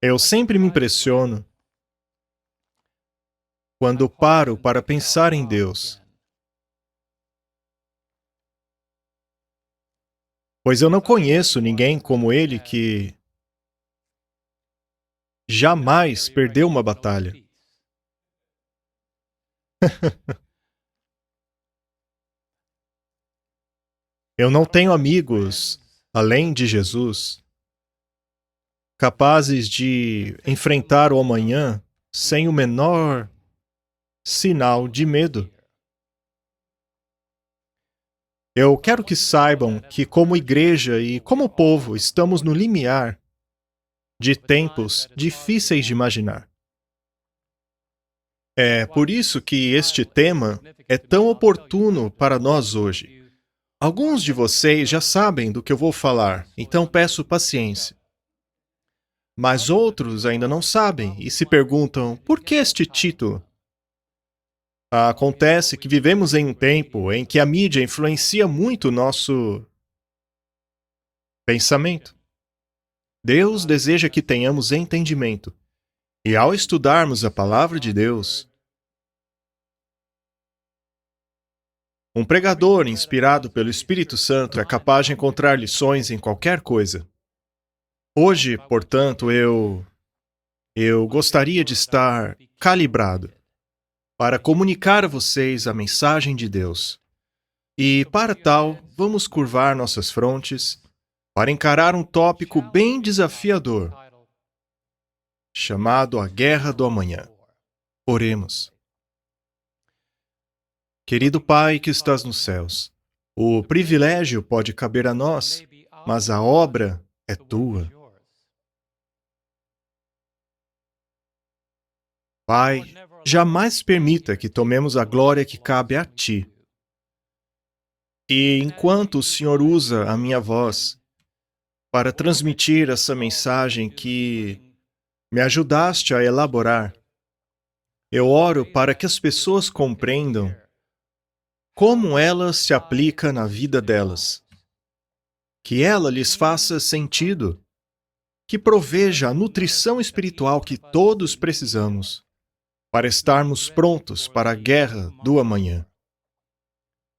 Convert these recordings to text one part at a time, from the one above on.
Eu sempre me impressiono quando paro para pensar em Deus, pois eu não conheço ninguém como Ele que jamais perdeu uma batalha. Eu não tenho amigos, além de Jesus, capazes de enfrentar o amanhã sem o menor sinal de medo. Eu quero que saibam que, como igreja e como povo, estamos no limiar de tempos difíceis de imaginar. É por isso que este tema é tão oportuno para nós hoje. Alguns de vocês já sabem do que eu vou falar, então peço paciência. Mas outros ainda não sabem e se perguntam: por que este título? Acontece que vivemos em um tempo em que a mídia influencia muito o nosso pensamento. Deus deseja que tenhamos entendimento. E ao estudarmos a palavra de Deus, um pregador inspirado pelo Espírito Santo é capaz de encontrar lições em qualquer coisa. Hoje, portanto, eu gostaria de estar calibrado para comunicar a vocês a mensagem de Deus. E, para tal, vamos curvar nossas frontes para encarar um tópico bem desafiador, chamado a Guerra do Amanhã. Oremos. Querido Pai que estás nos céus, o privilégio pode caber a nós, mas a obra é tua. Pai, jamais permita que tomemos a glória que cabe a ti. E enquanto o Senhor usa a minha voz para transmitir essa mensagem que me ajudaste a elaborar, eu oro para que as pessoas compreendam como ela se aplica na vida delas, que ela lhes faça sentido, que proveja a nutrição espiritual que todos precisamos para estarmos prontos para a guerra do amanhã.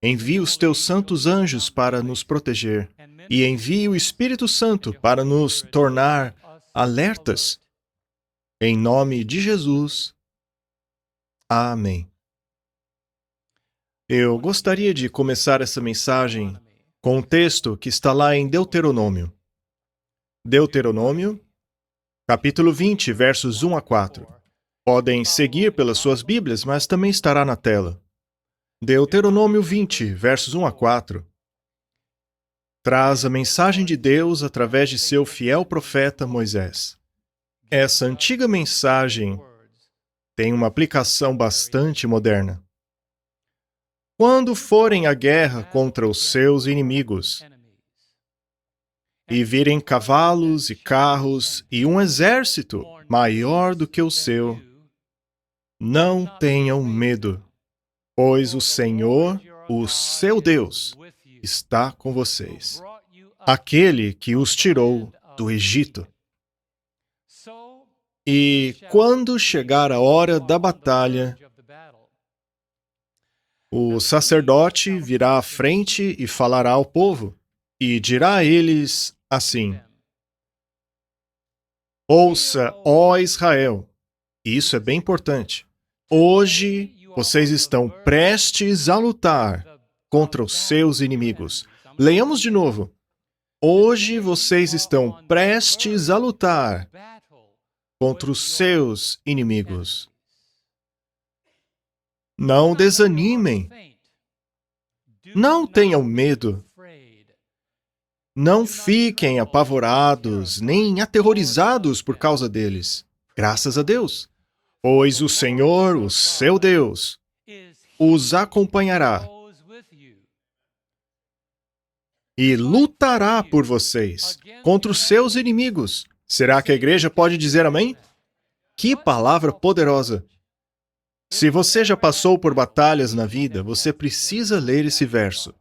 Envie os teus santos anjos para nos proteger e envie o Espírito Santo para nos tornar alertas. Em nome de Jesus. Amém. Eu gostaria de começar essa mensagem com um texto que está lá em Deuteronômio. Deuteronômio, capítulo 20, versos 1 a 4. Podem seguir pelas suas Bíblias, mas também estará na tela. Deuteronômio 20, versos 1 a 4, traz a mensagem de Deus através de seu fiel profeta Moisés. Essa antiga mensagem tem uma aplicação bastante moderna. Quando forem à guerra contra os seus inimigos, e virem cavalos e carros e um exército maior do que o seu, não tenham medo, pois o Senhor, o seu Deus, está com vocês, aquele que os tirou do Egito. E quando chegar a hora da batalha, o sacerdote virá à frente e falará ao povo, e dirá a eles assim: ouça, ó Israel, e isso é bem importante. Hoje vocês estão prestes a lutar contra os seus inimigos. Leiamos de novo. Hoje vocês estão prestes a lutar contra os seus inimigos. Não desanimem. Não tenham medo. Não fiquem apavorados nem aterrorizados por causa deles. Graças a Deus. Pois o Senhor, o seu Deus, os acompanhará e lutará por vocês contra os seus inimigos. Será que a igreja pode dizer amém? Que palavra poderosa! Se você já passou por batalhas na vida, você precisa ler esse verso.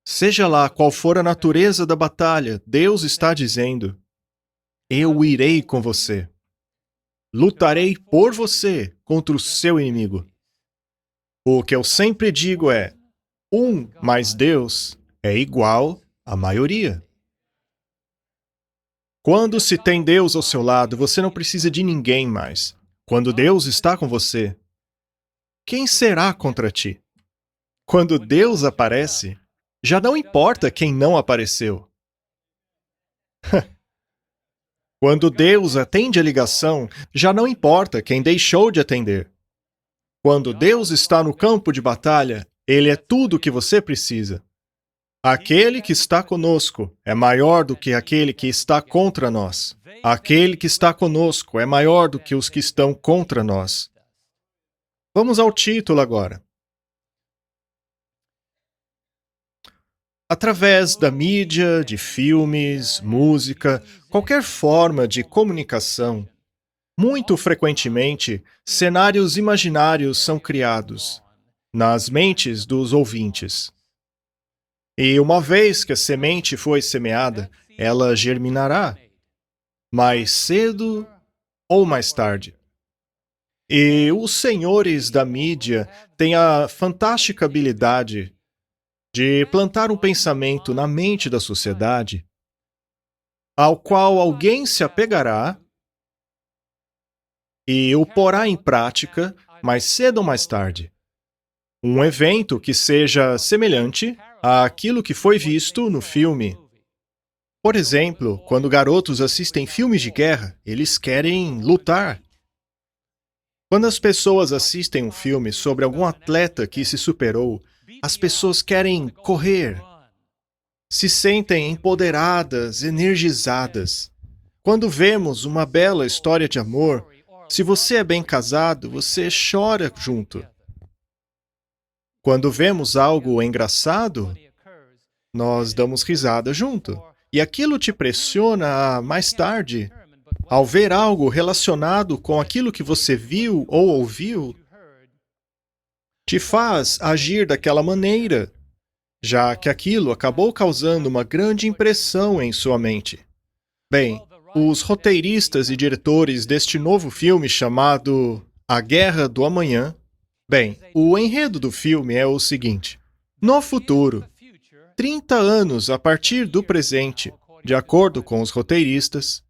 Seja lá qual for a natureza da batalha, Deus está dizendo: eu irei com você. Lutarei por você contra o seu inimigo. O que eu sempre digo é: um mais Deus é igual à maioria. Quando se tem Deus ao seu lado, você não precisa de ninguém mais. Quando Deus está com você, quem será contra ti? Quando Deus aparece, já não importa quem não apareceu. Quando Deus atende a ligação, já não importa quem deixou de atender. Quando Deus está no campo de batalha, Ele é tudo o que você precisa. Aquele que está conosco é maior do que aquele que está contra nós. Aquele que está conosco é maior do que os que estão contra nós. Vamos ao título agora. Através da mídia, de filmes, música, qualquer forma de comunicação, muito frequentemente, cenários imaginários são criados nas mentes dos ouvintes. E uma vez que a semente foi semeada, ela germinará, mais cedo ou mais tarde. E os senhores da mídia têm a fantástica habilidade de plantar um pensamento na mente da sociedade, ao qual alguém se apegará e o porá em prática mais cedo ou mais tarde. Um evento que seja semelhante àquilo que foi visto no filme. Por exemplo, quando garotos assistem filmes de guerra, eles querem lutar. Quando as pessoas assistem um filme sobre algum atleta que se superou, as pessoas querem correr, se sentem empoderadas, energizadas. Quando vemos uma bela história de amor, se você é bem casado, você chora junto. Quando vemos algo engraçado, nós damos risada junto. E aquilo te pressiona a, mais tarde, ao ver algo relacionado com aquilo que você viu ou ouviu, te faz agir daquela maneira, já que aquilo acabou causando uma grande impressão em sua mente. Bem, os roteiristas e diretores deste novo filme chamado A Guerra do Amanhã, o enredo do filme é o seguinte: no futuro, 30 anos a partir do presente, de acordo com os roteiristas,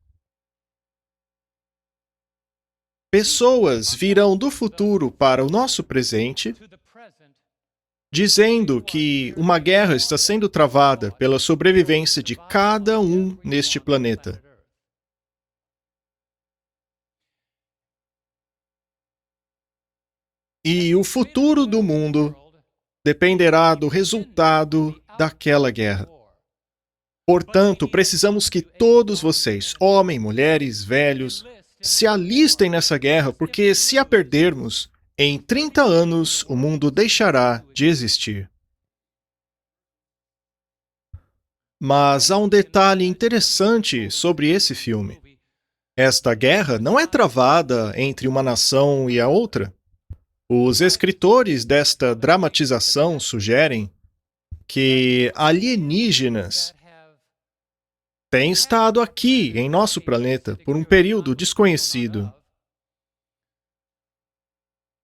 pessoas virão do futuro para o nosso presente, dizendo que uma guerra está sendo travada pela sobrevivência de cada um neste planeta. E o futuro do mundo dependerá do resultado daquela guerra. Portanto, precisamos que todos vocês, homens, mulheres, velhos, se alistem nessa guerra, porque se a perdermos, em 30 anos o mundo deixará de existir. Mas há um detalhe interessante sobre esse filme. Esta guerra não é travada entre uma nação e a outra. Os escritores desta dramatização sugerem que alienígenas têm estado aqui em nosso planeta por um período desconhecido.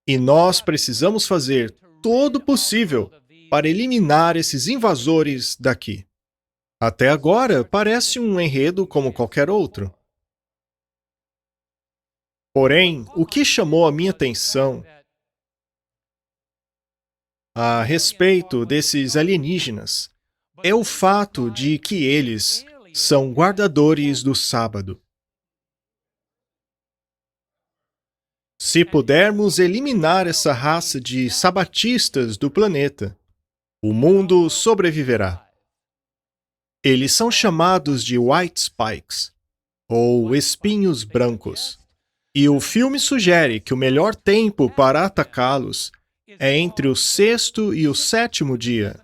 E nós precisamos fazer todo o possível para eliminar esses invasores daqui. Até agora, parece um enredo como qualquer outro. Porém, o que chamou a minha atenção a respeito desses alienígenas é o fato de que eles são guardadores do sábado. Se pudermos eliminar essa raça de sabatistas do planeta, o mundo sobreviverá. Eles são chamados de White Spikes, ou espinhos brancos. E o filme sugere que o melhor tempo para atacá-los é entre o sexto e o sétimo dia,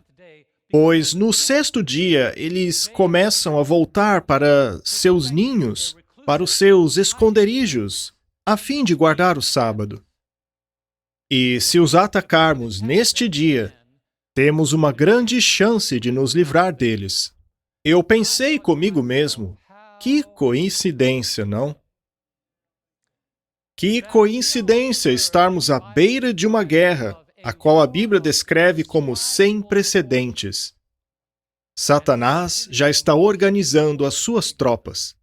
pois no sexto dia eles começam a voltar para seus ninhos, para os seus esconderijos, a fim de guardar o sábado. E se os atacarmos neste dia, temos uma grande chance de nos livrar deles. Eu pensei comigo mesmo, que coincidência, não? Que coincidência estarmos à beira de uma guerra, a qual a Bíblia descreve como sem precedentes. Satanás já está organizando as suas tropas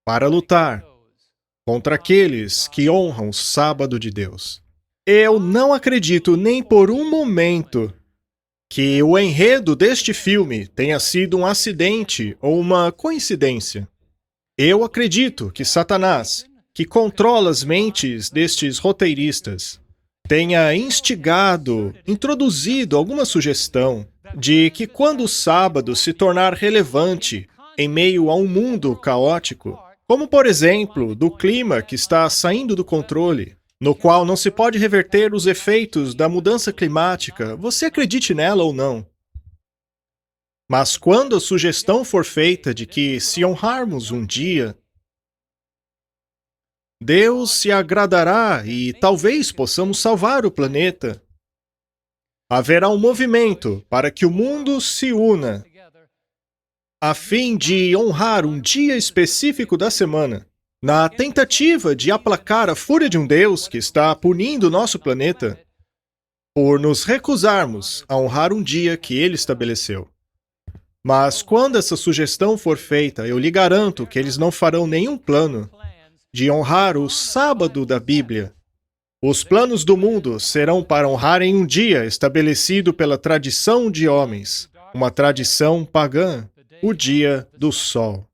para lutar contra aqueles que honram o sábado de Deus. Eu não acredito nem por um momento que o enredo deste filme tenha sido um acidente ou uma coincidência. Eu acredito que Satanás, que controla as mentes destes roteiristas, tenha instigado, introduzido alguma sugestão de que quando o sábado se tornar relevante em meio a um mundo caótico, como por exemplo do clima que está saindo do controle, no qual não se pode reverter os efeitos da mudança climática, você acredite nela ou não. Mas quando a sugestão for feita de que, se honrarmos um dia, Deus se agradará e talvez possamos salvar o planeta, haverá um movimento para que o mundo se una a fim de honrar um dia específico da semana, na tentativa de aplacar a fúria de um Deus que está punindo o nosso planeta por nos recusarmos a honrar um dia que ele estabeleceu. Mas quando essa sugestão for feita, eu lhe garanto que eles não farão nenhum plano de honrar o sábado da Bíblia. Os planos do mundo serão para honrar em um dia estabelecido pela tradição de homens, uma tradição pagã, o dia do sol.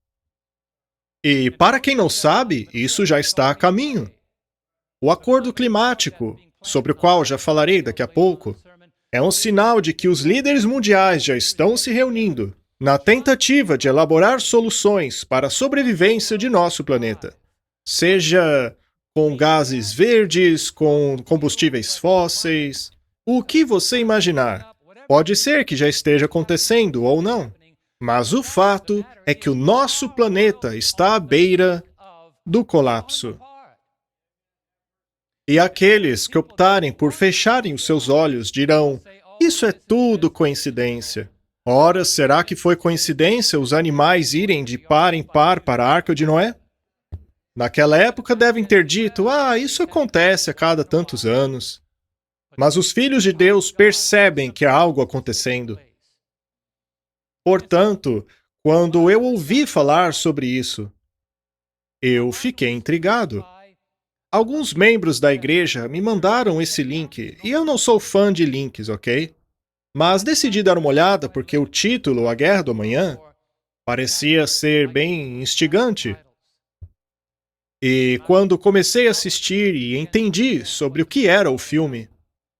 E, para quem não sabe, isso já está a caminho. O acordo climático, sobre o qual já falarei daqui a pouco, é um sinal de que os líderes mundiais já estão se reunindo na tentativa de elaborar soluções para a sobrevivência de nosso planeta. Seja com gases verdes, com combustíveis fósseis, o que você imaginar. Pode ser que já esteja acontecendo ou não. Mas o fato é que o nosso planeta está à beira do colapso. E aqueles que optarem por fecharem os seus olhos dirão: isso é tudo coincidência. Ora, será que foi coincidência os animais irem de par em par para a Arca de Noé? Naquela época devem ter dito: isso acontece a cada tantos anos. Mas os filhos de Deus percebem que há algo acontecendo. Portanto, quando eu ouvi falar sobre isso, eu fiquei intrigado. Alguns membros da igreja me mandaram esse link, e eu não sou fã de links, ok? Mas decidi dar uma olhada porque o título, A Guerra do Amanhã, parecia ser bem instigante. E quando comecei a assistir e entendi sobre o que era o filme,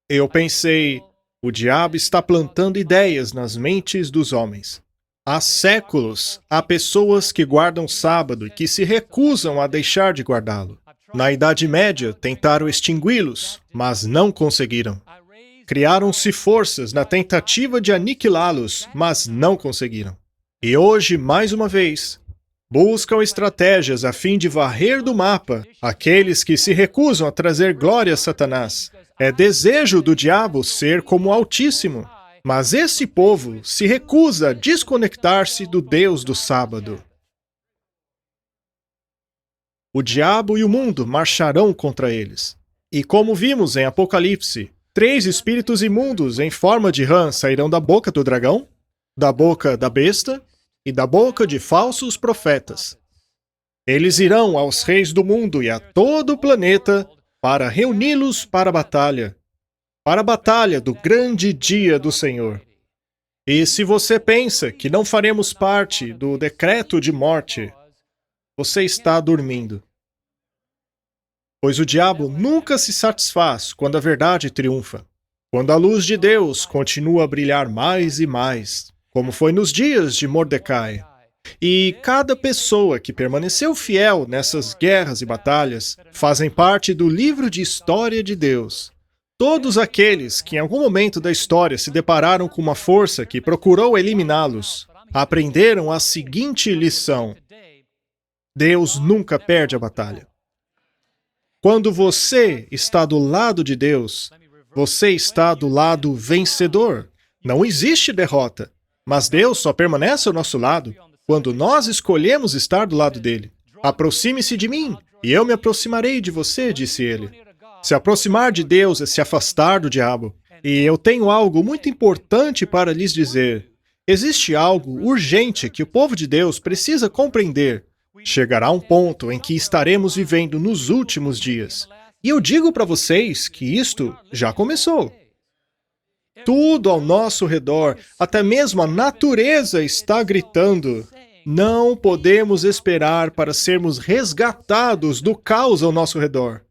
eu pensei: o diabo está plantando ideias nas mentes dos homens. Há séculos, há pessoas que guardam o sábado e que se recusam a deixar de guardá-lo. Na Idade Média, tentaram extingui-los, mas não conseguiram. Criaram-se forças na tentativa de aniquilá-los, mas não conseguiram. E hoje, mais uma vez, buscam estratégias a fim de varrer do mapa aqueles que se recusam a trazer glória a Satanás. É desejo do diabo ser como o Altíssimo, mas esse povo se recusa a desconectar-se do Deus do sábado. O diabo e o mundo marcharão contra eles. E como vimos em Apocalipse, 3 espíritos imundos em forma de rã sairão da boca do dragão, da boca da besta e da boca de falsos profetas. Eles irão aos reis do mundo e a todo o planeta para reuni-los para a batalha do grande dia do Senhor. E se você pensa que não faremos parte do decreto de morte, você está dormindo. Pois o diabo nunca se satisfaz quando a verdade triunfa, quando a luz de Deus continua a brilhar mais e mais, como foi nos dias de Mordecai. E cada pessoa que permaneceu fiel nessas guerras e batalhas fazem parte do livro de história de Deus. Todos aqueles que em algum momento da história se depararam com uma força que procurou eliminá-los, aprenderam a seguinte lição: Deus nunca perde a batalha. Quando você está do lado de Deus, você está do lado vencedor. Não existe derrota, mas Deus só permanece ao nosso lado quando nós escolhemos estar do lado dele. Aproxime-se de mim e eu me aproximarei de você, disse ele. Se aproximar de Deus é se afastar do diabo. E eu tenho algo muito importante para lhes dizer. Existe algo urgente que o povo de Deus precisa compreender. Chegará um ponto em que estaremos vivendo nos últimos dias. E eu digo para vocês que isto já começou. Tudo ao nosso redor, até mesmo a natureza está gritando. Não podemos esperar para sermos resgatados do caos ao nosso redor.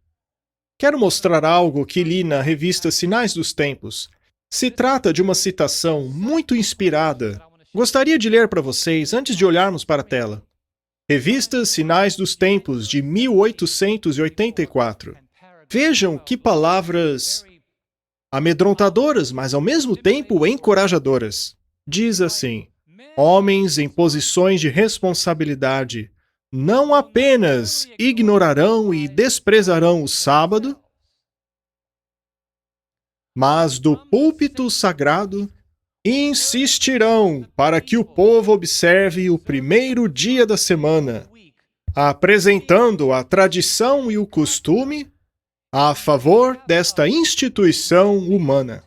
Quero mostrar algo que li na revista Sinais dos Tempos. Se trata de uma citação muito inspirada. Gostaria de ler para vocês antes de olharmos para a tela. Revista Sinais dos Tempos, de 1884. Vejam que palavras amedrontadoras, mas ao mesmo tempo encorajadoras. Diz assim: homens em posições de responsabilidade não apenas ignorarão e desprezarão o sábado, mas do púlpito sagrado insistirão para que o povo observe o primeiro dia da semana, apresentando a tradição e o costume a favor desta instituição humana.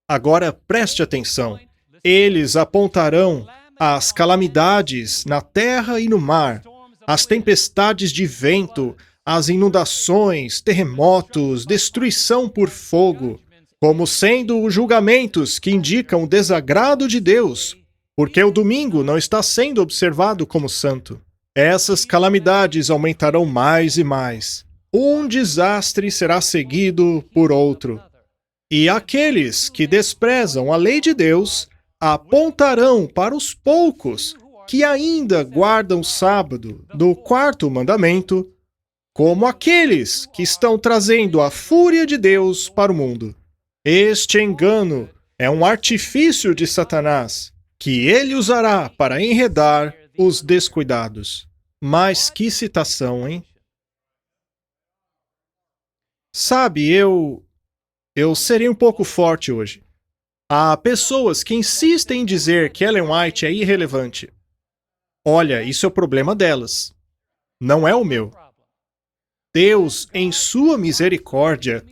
Agora preste atenção. Eles apontarão as calamidades na terra e no mar, as tempestades de vento, as inundações, terremotos, destruição por fogo, como sendo os julgamentos que indicam o desagrado de Deus, porque o domingo não está sendo observado como santo. Essas calamidades aumentarão mais e mais. Um desastre será seguido por outro. E aqueles que desprezam a lei de Deus apontarão para os poucos que ainda guardam o sábado do quarto mandamento, como aqueles que estão trazendo a fúria de Deus para o mundo. Este engano é um artifício de Satanás, que ele usará para enredar os descuidados. Mas que citação, hein? Sabe, eu serei um pouco forte hoje. Há pessoas que insistem em dizer que Ellen White é irrelevante. Olha, isso é o problema delas. Não é o meu. Deus, em sua misericórdia,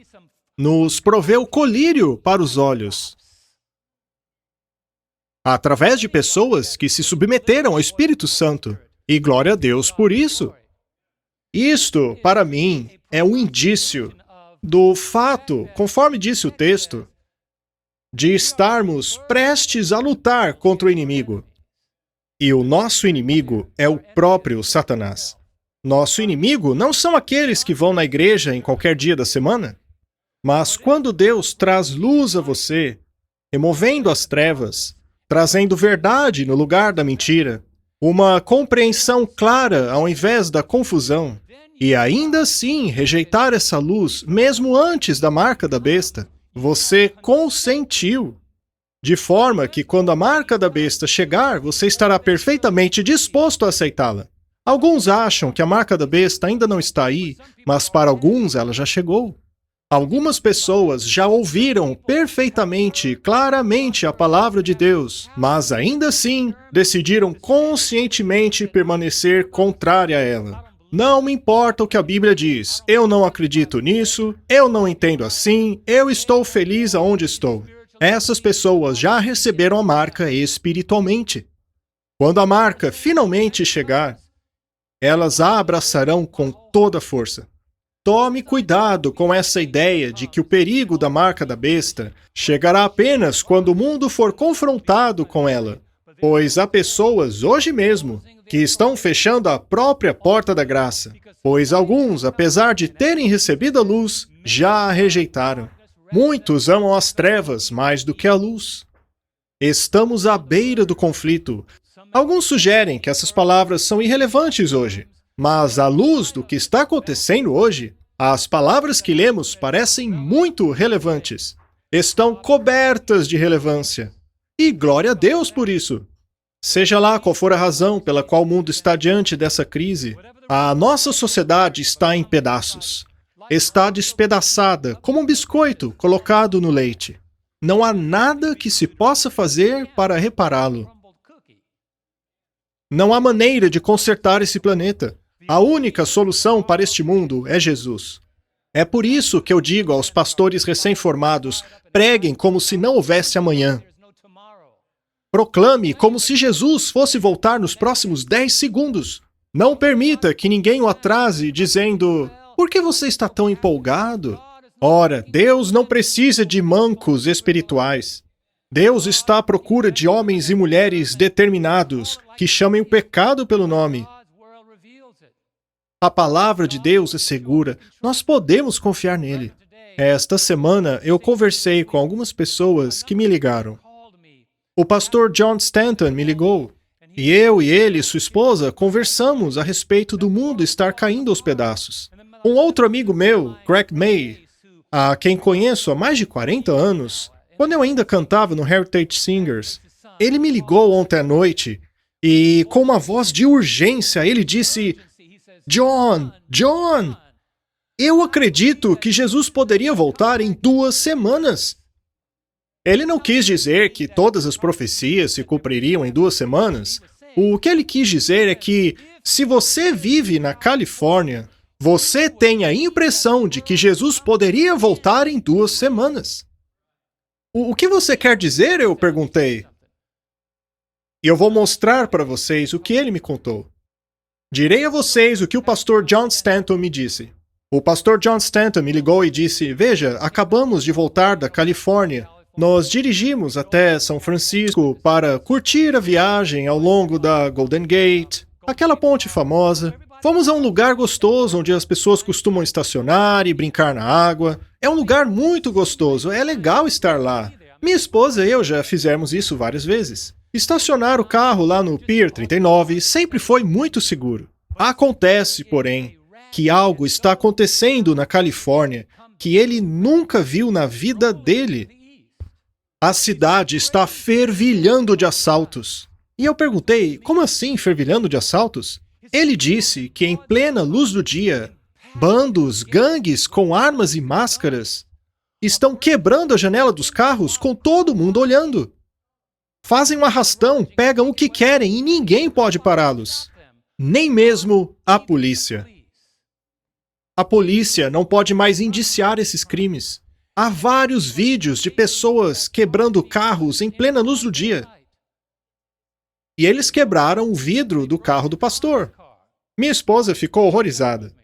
nos proveu colírio para os olhos, através de pessoas que se submeteram ao Espírito Santo. E glória a Deus por isso. Isto, para mim, é um indício do fato, conforme disse o texto, de estarmos prestes a lutar contra o inimigo. E o nosso inimigo é o próprio Satanás. Nosso inimigo não são aqueles que vão na igreja em qualquer dia da semana, mas quando Deus traz luz a você, removendo as trevas, trazendo verdade no lugar da mentira, uma compreensão clara ao invés da confusão, e ainda assim rejeitar essa luz mesmo antes da marca da besta, você consentiu. De forma que quando a marca da besta chegar, você estará perfeitamente disposto a aceitá-la. Alguns acham que a marca da besta ainda não está aí, mas para alguns ela já chegou. Algumas pessoas já ouviram perfeitamente, claramente a palavra de Deus, mas ainda assim decidiram conscientemente permanecer contrária a ela. Não me importa o que a Bíblia diz, eu não acredito nisso, eu não entendo assim, eu estou feliz aonde estou. Essas pessoas já receberam a marca espiritualmente. Quando a marca finalmente chegar, elas a abraçarão com toda a força. Tome cuidado com essa ideia de que o perigo da marca da besta chegará apenas quando o mundo for confrontado com ela, pois há pessoas hoje mesmo que estão fechando a própria porta da graça, pois alguns, apesar de terem recebido a luz, já a rejeitaram. Muitos amam as trevas mais do que a luz. Estamos à beira do conflito. Alguns sugerem que essas palavras são irrelevantes hoje, mas à luz do que está acontecendo hoje, as palavras que lemos parecem muito relevantes. Estão cobertas de relevância. E glória a Deus por isso. Seja lá qual for a razão pela qual o mundo está diante dessa crise, a nossa sociedade está em pedaços. Está despedaçada, como um biscoito colocado no leite. Não há nada que se possa fazer para repará-lo. Não há maneira de consertar esse planeta. A única solução para este mundo é Jesus. É por isso que eu digo aos pastores recém-formados: preguem como se não houvesse amanhã. Proclame como se Jesus fosse voltar nos próximos 10 segundos. Não permita que ninguém o atrase dizendo: por que você está tão empolgado? Ora, Deus não precisa de mancos espirituais. Deus está à procura de homens e mulheres determinados que chamem o pecado pelo nome. A palavra de Deus é segura. Nós podemos confiar nele. Esta semana eu conversei com algumas pessoas que me ligaram. O pastor John Stanton me ligou. E eu e ele, sua esposa, conversamos a respeito do mundo estar caindo aos pedaços. Um outro amigo meu, Greg May, a quem conheço há mais de 40 anos, quando eu ainda cantava no Heritage Singers, ele me ligou ontem à noite e, com uma voz de urgência, ele disse: John, eu acredito que Jesus poderia voltar em 2 semanas. Ele não quis dizer que todas as profecias se cumpririam em 2 semanas. O que ele quis dizer é que, se você vive na Califórnia, você tem a impressão de que Jesus poderia voltar em 2 semanas. O que você quer dizer? Eu perguntei. E eu vou mostrar para vocês o que ele me contou. Direi a vocês o que o pastor John Stanton me disse. O pastor John Stanton me ligou e disse: veja, acabamos de voltar da Califórnia. Nós dirigimos até São Francisco para curtir a viagem ao longo da Golden Gate, aquela ponte famosa. Fomos a um lugar gostoso onde as pessoas costumam estacionar e brincar na água. É um lugar muito gostoso, é legal estar lá. Minha esposa e eu já fizemos isso várias vezes. Estacionar o carro lá no Pier 39 sempre foi muito seguro. Acontece, porém, que algo está acontecendo na Califórnia que ele nunca viu na vida dele. A cidade está fervilhando de assaltos. E eu perguntei: como assim fervilhando de assaltos? Ele disse que em plena luz do dia, bandos, gangues com armas e máscaras estão quebrando a janela dos carros com todo mundo olhando. Fazem um arrastão, pegam o que querem e ninguém pode pará-los. Nem mesmo a polícia. A polícia não pode mais indiciar esses crimes. Há vários vídeos de pessoas quebrando carros em plena luz do dia. E eles quebraram o vidro do carro do pastor. Minha esposa ficou horrorizada.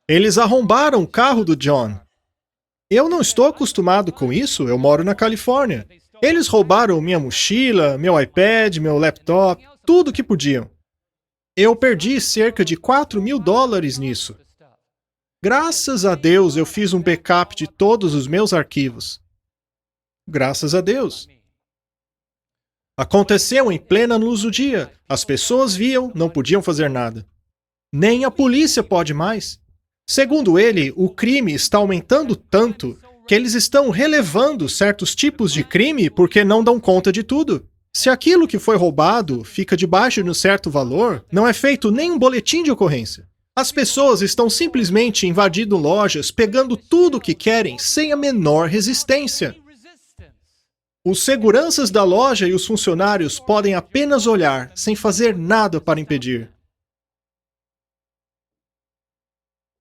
Eles arrombaram o carro do John. Eu não estou acostumado com isso, eu moro na Califórnia. Eles roubaram minha mochila, meu iPad, meu laptop, tudo que podiam. Eu perdi cerca de $4.000 nisso. Graças a Deus eu fiz um backup de todos os meus arquivos. Graças a Deus. Aconteceu em plena luz do dia. As pessoas viam, não podiam fazer nada. Nem a polícia pode mais. Segundo ele, o crime está aumentando tanto que eles estão relevando certos tipos de crime porque não dão conta de tudo. Se aquilo que foi roubado fica debaixo de um certo valor, não é feito nem um boletim de ocorrência. As pessoas estão simplesmente invadindo lojas, pegando tudo o que querem sem a menor resistência. Os seguranças da loja e os funcionários podem apenas olhar, sem fazer nada para impedir.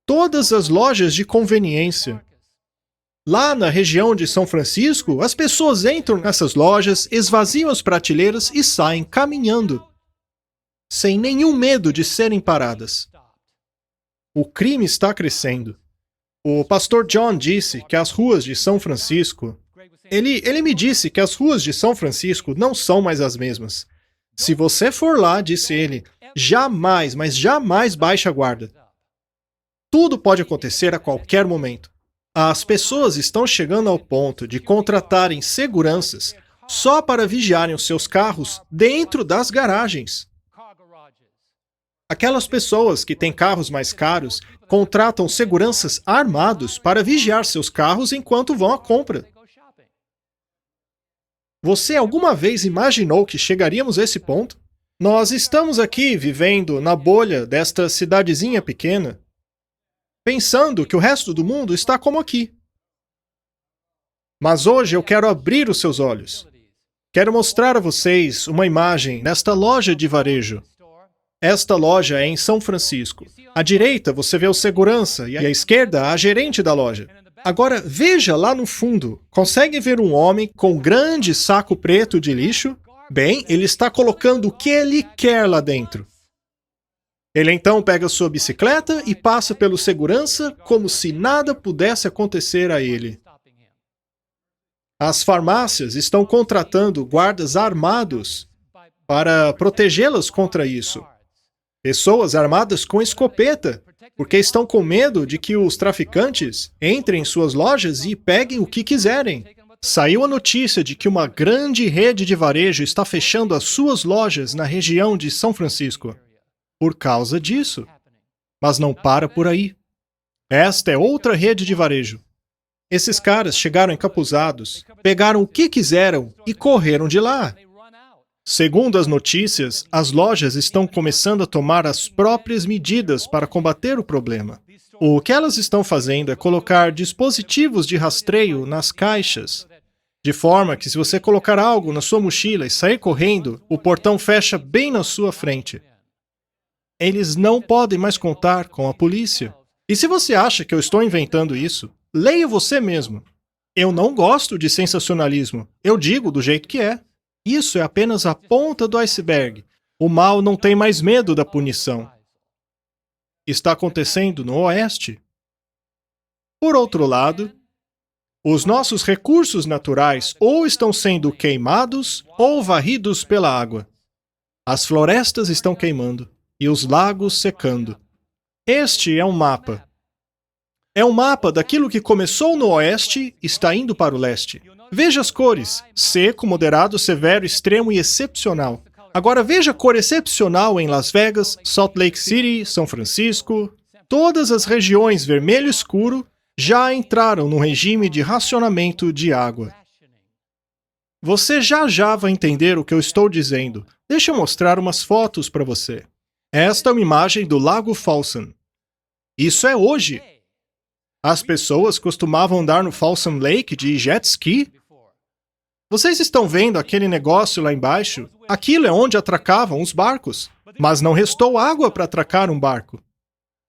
Todas as lojas de conveniência. Lá na região de São Francisco, as pessoas entram nessas lojas, esvaziam as prateleiras e saem caminhando, sem nenhum medo de serem paradas. O crime está crescendo. O pastor John disse que as ruas de São Francisco... Ele me disse que as ruas de São Francisco não são mais as mesmas. Se você for lá, disse ele, jamais, mas jamais baixe a guarda. Tudo pode acontecer a qualquer momento. As pessoas estão chegando ao ponto de contratarem seguranças só para vigiarem os seus carros dentro das garagens. Aquelas pessoas que têm carros mais caros contratam seguranças armados para vigiar seus carros enquanto vão à compra. Você alguma vez imaginou que chegaríamos a esse ponto? Nós estamos aqui vivendo na bolha desta cidadezinha pequena, pensando que o resto do mundo está como aqui. Mas hoje eu quero abrir os seus olhos. Quero mostrar a vocês uma imagem desta loja de varejo. Esta loja é em São Francisco. À direita você vê o segurança e à esquerda a gerente da loja. Agora veja lá no fundo. Consegue ver um homem com um grande saco preto de lixo? Bem, ele está colocando o que ele quer lá dentro. Ele então pega sua bicicleta e passa pelo segurança como se nada pudesse acontecer a ele. As farmácias estão contratando guardas armados para protegê-las contra isso. Pessoas armadas com escopeta, porque estão com medo de que os traficantes entrem em suas lojas e peguem o que quiserem. Saiu a notícia de que uma grande rede de varejo está fechando as suas lojas na região de São Francisco. Por causa disso. Mas não para por aí. Esta é outra rede de varejo. Esses caras chegaram encapuzados, pegaram o que quiseram e correram de lá. Segundo as notícias, as lojas estão começando a tomar as próprias medidas para combater o problema. O que elas estão fazendo é colocar dispositivos de rastreio nas caixas, de forma que se você colocar algo na sua mochila e sair correndo, o portão fecha bem na sua frente. Eles não podem mais contar com a polícia. E se você acha que eu estou inventando isso, leia você mesmo. Eu não gosto de sensacionalismo. Eu digo do jeito que é. Isso é apenas a ponta do iceberg. O mal não tem mais medo da punição. Está acontecendo no Oeste. Por outro lado, os nossos recursos naturais ou estão sendo queimados ou varridos pela água. As florestas estão queimando e os lagos secando. Este é um mapa. É um mapa daquilo que começou no Oeste e está indo para o Leste. Veja as cores: seco, moderado, severo, extremo e excepcional. Agora veja a cor excepcional em Las Vegas, Salt Lake City, São Francisco. Todas as regiões vermelho escuro já entraram no regime de racionamento de água. Você já vai entender o que eu estou dizendo. Deixa eu mostrar umas fotos para você. Esta é uma imagem do Lago Folsom. Isso é hoje. As pessoas costumavam andar no Folsom Lake de jet ski. Vocês estão vendo aquele negócio lá embaixo? Aquilo é onde atracavam os barcos. Mas não restou água para atracar um barco.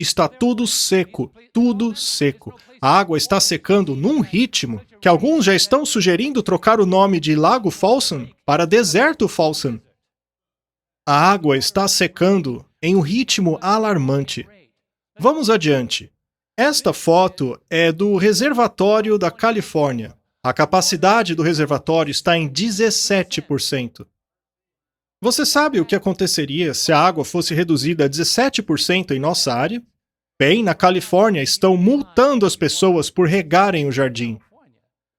Está tudo seco, tudo seco. A água está secando num ritmo que alguns já estão sugerindo trocar o nome de Lago Folsom para Deserto Folsom. A água está secando em um ritmo alarmante. Vamos adiante. Esta foto é do reservatório da Califórnia. A capacidade do reservatório está em 17%. Você sabe o que aconteceria se a água fosse reduzida a 17% em nossa área? Bem, na Califórnia estão multando as pessoas por regarem o jardim.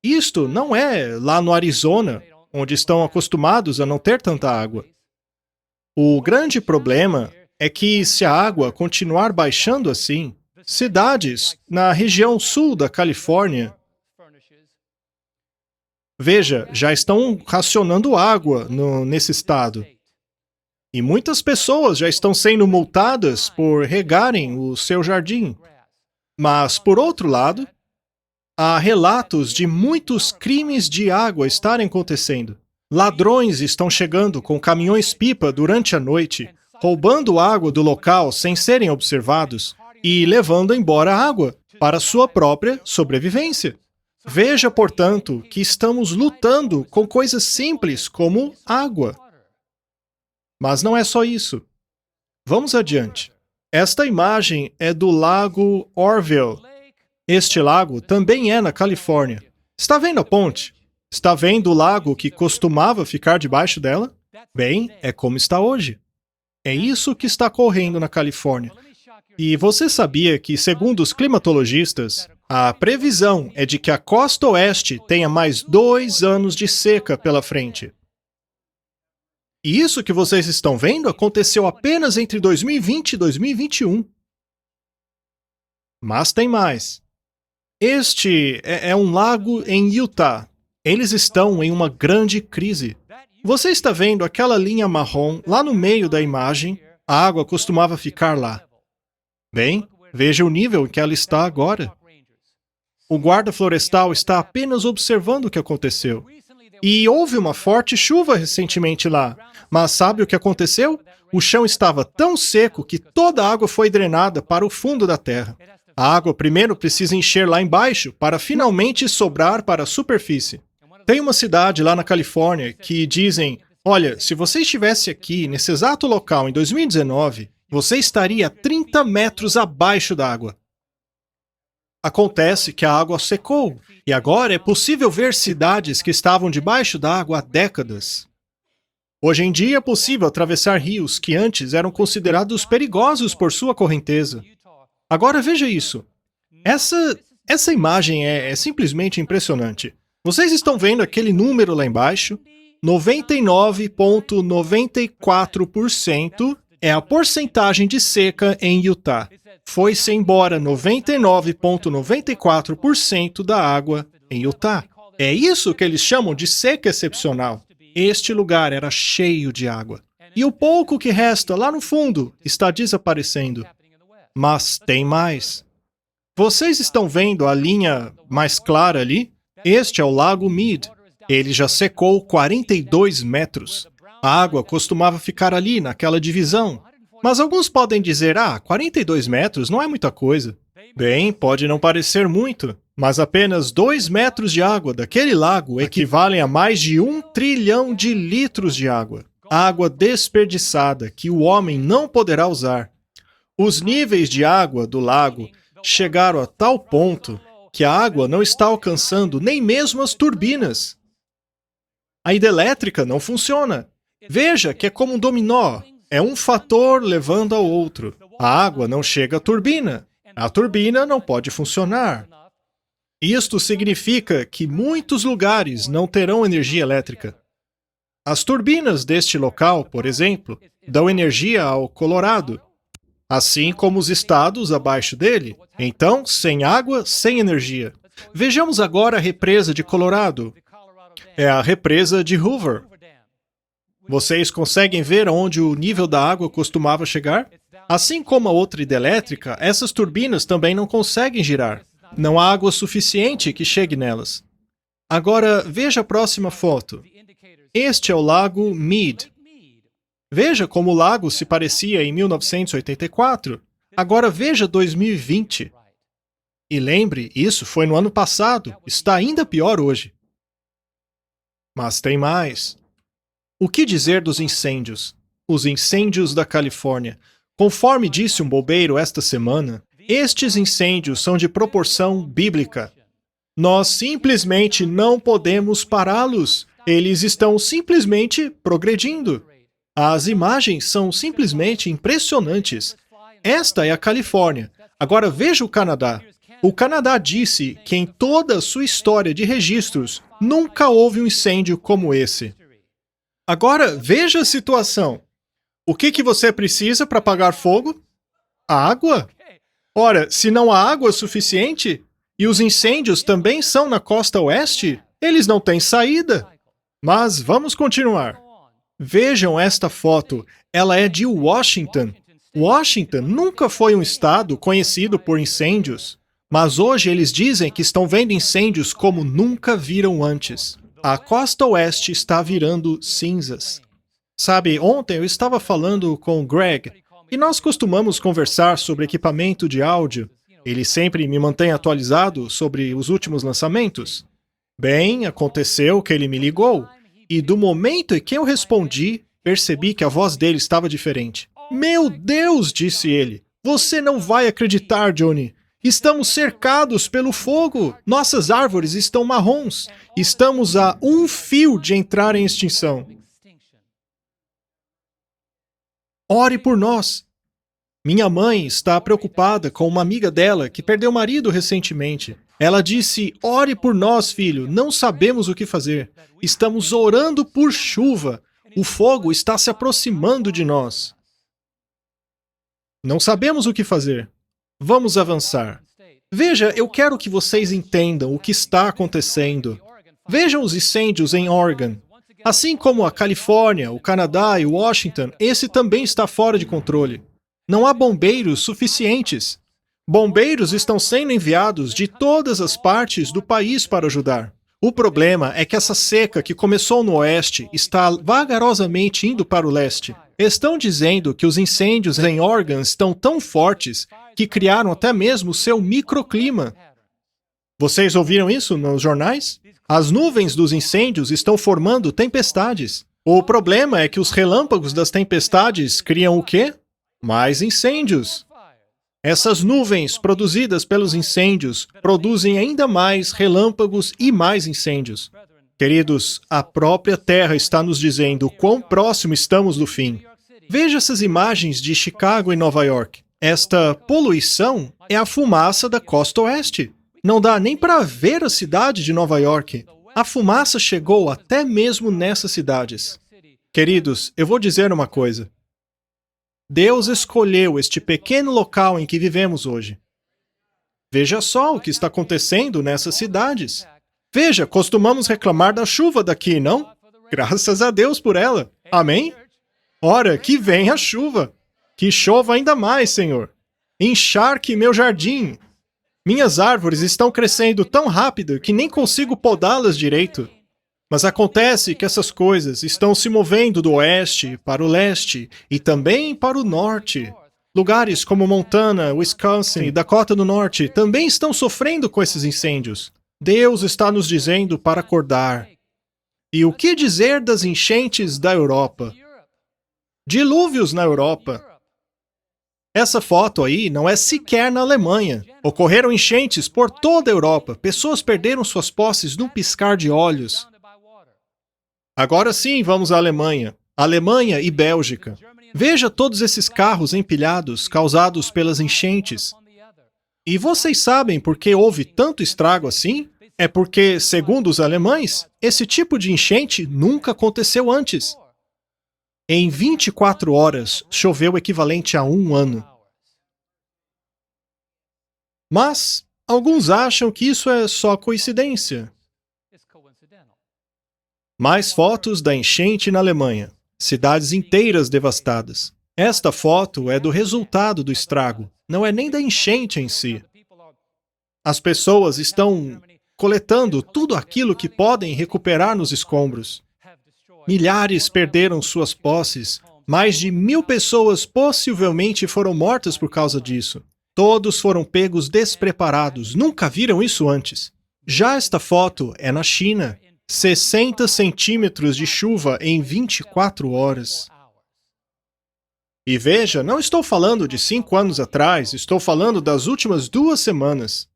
Isto não é lá no Arizona, onde estão acostumados a não ter tanta água. O grande problema é que se a água continuar baixando assim, cidades na região sul da Califórnia, veja, já estão racionando água nesse estado. E muitas pessoas já estão sendo multadas por regarem o seu jardim. Mas, por outro lado, há relatos de muitos crimes de água estarem acontecendo. Ladrões estão chegando com caminhões-pipa durante a noite, roubando água do local sem serem observados e levando embora a água para sua própria sobrevivência. Veja, portanto, que estamos lutando com coisas simples como água. Mas não é só isso. Vamos adiante. Esta imagem é do lago Orville. Este lago também é na Califórnia. Está vendo a ponte? Está vendo o lago que costumava ficar debaixo dela? Bem, é como está hoje. É isso que está correndo na Califórnia. E você sabia que, segundo os climatologistas, a previsão é de que a costa oeste tenha mais 2 anos de seca pela frente. E isso que vocês estão vendo aconteceu apenas entre 2020 e 2021. Mas tem mais. Este é um lago em Utah. Eles estão em uma grande crise. Você está vendo aquela linha marrom lá no meio da imagem? A água costumava ficar lá. Bem, veja o nível em que ela está agora. O guarda florestal está apenas observando o que aconteceu. E houve uma forte chuva recentemente lá. Mas sabe o que aconteceu? O chão estava tão seco que toda a água foi drenada para o fundo da terra. A água primeiro precisa encher lá embaixo para finalmente sobrar para a superfície. Tem uma cidade lá na Califórnia que dizem: olha, se você estivesse aqui, nesse exato local, em 2019, você estaria 30 metros abaixo da água. Acontece que a água secou, e agora é possível ver cidades que estavam debaixo da água há décadas. Hoje em dia é possível atravessar rios que antes eram considerados perigosos por sua correnteza. Agora veja isso. Essa imagem é simplesmente impressionante. Vocês estão vendo aquele número lá embaixo? 99,94% é a porcentagem de seca em Utah. Foi-se embora 99,94% da água em Utah. É isso que eles chamam de seca excepcional. Este lugar era cheio de água. E o pouco que resta lá no fundo está desaparecendo. Mas tem mais. Vocês estão vendo a linha mais clara ali? Este é o Lago Mead. Ele já secou 42 metros. A água costumava ficar ali, naquela divisão. Mas alguns podem dizer, 42 metros não é muita coisa. Bem, pode não parecer muito, mas apenas 2 metros de água daquele lago equivalem a mais de 1 trilhão de litros de água. Água desperdiçada que o homem não poderá usar. Os níveis de água do lago chegaram a tal ponto que a água não está alcançando nem mesmo as turbinas. A hidrelétrica não funciona. Veja que é como um dominó. É um fator levando ao outro. A água não chega à turbina. A turbina não pode funcionar. Isto significa que muitos lugares não terão energia elétrica. As turbinas deste local, por exemplo, dão energia ao Colorado, assim como os estados abaixo dele. Então, sem água, sem energia. Vejamos agora a represa de Colorado. É a represa de Hoover. Vocês conseguem ver onde o nível da água costumava chegar? Assim como a outra hidrelétrica, essas turbinas também não conseguem girar. Não há água suficiente que chegue nelas. Agora, veja a próxima foto. Este é o Lago Mead. Veja como o lago se parecia em 1984. Agora veja 2020. E lembre, isso foi no ano passado. Está ainda pior hoje. Mas tem mais. O que dizer dos incêndios? Os incêndios da Califórnia. Conforme disse um bobeiro esta semana, estes incêndios são de proporção bíblica. Nós simplesmente não podemos pará-los. Eles estão simplesmente progredindo. As imagens são simplesmente impressionantes. Esta é a Califórnia. Agora veja o Canadá. O Canadá disse que em toda a sua história de registros, nunca houve um incêndio como esse. Agora veja a situação. O que você precisa para apagar fogo? Água? Ora, se não há água suficiente, e os incêndios também são na costa oeste, eles não têm saída. Mas vamos continuar. Vejam esta foto. Ela é de Washington. Washington nunca foi um estado conhecido por incêndios, mas hoje eles dizem que estão vendo incêndios como nunca viram antes. A costa oeste está virando cinzas. Sabe, ontem eu estava falando com o Greg, e nós costumamos conversar sobre equipamento de áudio. Ele sempre me mantém atualizado sobre os últimos lançamentos. Bem, aconteceu que ele me ligou, e do momento em que eu respondi, percebi que a voz dele estava diferente. Meu Deus, disse ele, você não vai acreditar, Johnny. Estamos cercados pelo fogo. Nossas árvores estão marrons. Estamos a um fio de entrar em extinção. Ore por nós. Minha mãe está preocupada com uma amiga dela que perdeu o marido recentemente. Ela disse, ore por nós, filho, não sabemos o que fazer. Estamos orando por chuva. O fogo está se aproximando de nós. Não sabemos o que fazer. Vamos avançar. Veja, eu quero que vocês entendam o que está acontecendo. Vejam os incêndios em Oregon. Assim como a Califórnia, o Canadá e Washington, esse também está fora de controle. Não há bombeiros suficientes. Bombeiros estão sendo enviados de todas as partes do país para ajudar. O problema é que essa seca que começou no oeste está vagarosamente indo para o leste. Estão dizendo que os incêndios em Oregon estão tão fortes que criaram até mesmo seu microclima. Vocês ouviram isso nos jornais? As nuvens dos incêndios estão formando tempestades. O problema é que os relâmpagos das tempestades criam o quê? Mais incêndios. Essas nuvens produzidas pelos incêndios produzem ainda mais relâmpagos e mais incêndios. Queridos, a própria Terra está nos dizendo quão próximo estamos do fim. Veja essas imagens de Chicago e Nova York. Esta poluição é a fumaça da costa oeste. Não dá nem para ver a cidade de Nova York. A fumaça chegou até mesmo nessas cidades. Queridos, eu vou dizer uma coisa. Deus escolheu este pequeno local em que vivemos hoje. Veja só o que está acontecendo nessas cidades. Veja, costumamos reclamar da chuva daqui, não? Graças a Deus por ela. Amém? Ora, que venha a chuva. Que chova ainda mais, Senhor. Encharque meu jardim. Minhas árvores estão crescendo tão rápido que nem consigo podá-las direito. Mas acontece que essas coisas estão se movendo do oeste para o leste e também para o norte. Lugares como Montana, Wisconsin e Dakota do Norte também estão sofrendo com esses incêndios. Deus está nos dizendo para acordar. E o que dizer das enchentes da Europa? Dilúvios na Europa. Essa foto aí não é sequer na Alemanha. Ocorreram enchentes por toda a Europa. Pessoas perderam suas posses num piscar de olhos. Agora sim, vamos à Alemanha. Alemanha e Bélgica. Veja todos esses carros empilhados causados pelas enchentes. E vocês sabem por que houve tanto estrago assim? É porque, segundo os alemães, esse tipo de enchente nunca aconteceu antes. Em 24 horas, choveu o equivalente a um ano. Mas alguns acham que isso é só coincidência. Mais fotos da enchente na Alemanha. Cidades inteiras devastadas. Esta foto é do resultado do estrago, não é nem da enchente em si. As pessoas estão coletando tudo aquilo que podem recuperar nos escombros. Milhares perderam suas posses. Mais de 1.000 pessoas possivelmente foram mortas por causa disso. Todos foram pegos despreparados, nunca viram isso antes. Já esta foto é na China. 60 centímetros de chuva em 24 horas. E veja, não estou falando de 5 anos atrás, estou falando das últimas 2 semanas.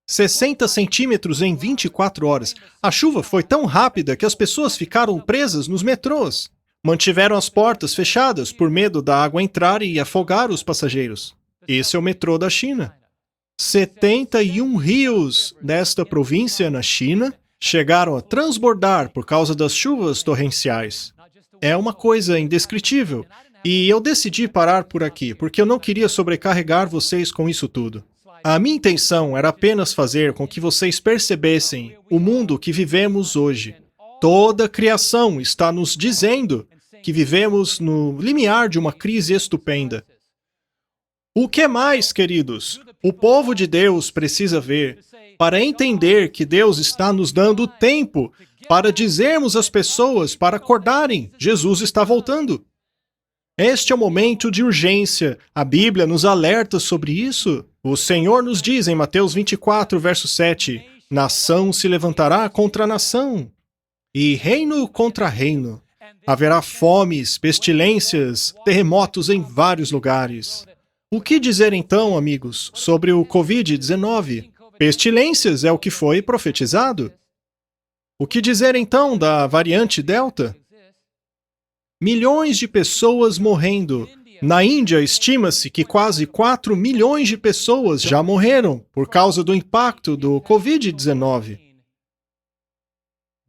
60 centímetros em 24 horas. A chuva foi tão rápida que as pessoas ficaram presas nos metrôs. Mantiveram as portas fechadas por medo da água entrar e afogar os passageiros. Esse é o metrô da China. 71 rios desta província na China chegaram a transbordar por causa das chuvas torrenciais. É uma coisa indescritível. E eu decidi parar por aqui, porque eu não queria sobrecarregar vocês com isso tudo. A minha intenção era apenas fazer com que vocês percebessem o mundo que vivemos hoje. Toda a criação está nos dizendo que vivemos no limiar de uma crise estupenda. O que mais, queridos? O povo de Deus precisa ver para entender que Deus está nos dando tempo para dizermos às pessoas para acordarem. Jesus está voltando. Este é o momento de urgência. A Bíblia nos alerta sobre isso. O Senhor nos diz em Mateus 24, verso 7, nação se levantará contra nação, e reino contra reino. Haverá fomes, pestilências, terremotos em vários lugares. O que dizer então, amigos, sobre o Covid-19? Pestilências é o que foi profetizado. O que dizer então da variante Delta? Milhões de pessoas morrendo. Na Índia, estima-se que quase 4 milhões de pessoas já morreram por causa do impacto do Covid-19.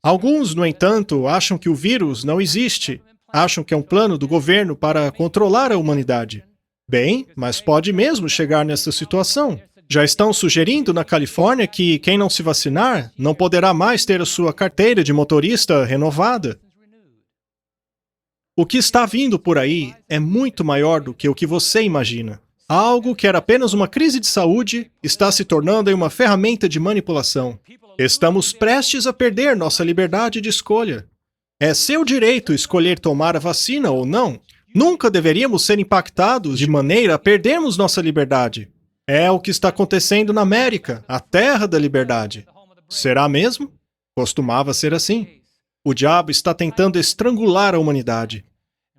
Alguns, no entanto, acham que o vírus não existe. Acham que é um plano do governo para controlar a humanidade. Bem, mas pode mesmo chegar nessa situação. Já estão sugerindo na Califórnia que quem não se vacinar não poderá mais ter a sua carteira de motorista renovada. O que está vindo por aí é muito maior do que o que você imagina. Algo que era apenas uma crise de saúde está se tornando uma ferramenta de manipulação. Estamos prestes a perder nossa liberdade de escolha. É seu direito escolher tomar a vacina ou não. Nunca deveríamos ser impactados de maneira a perdermos nossa liberdade. É o que está acontecendo na América, a terra da liberdade. Será mesmo? Costumava ser assim. O diabo está tentando estrangular a humanidade.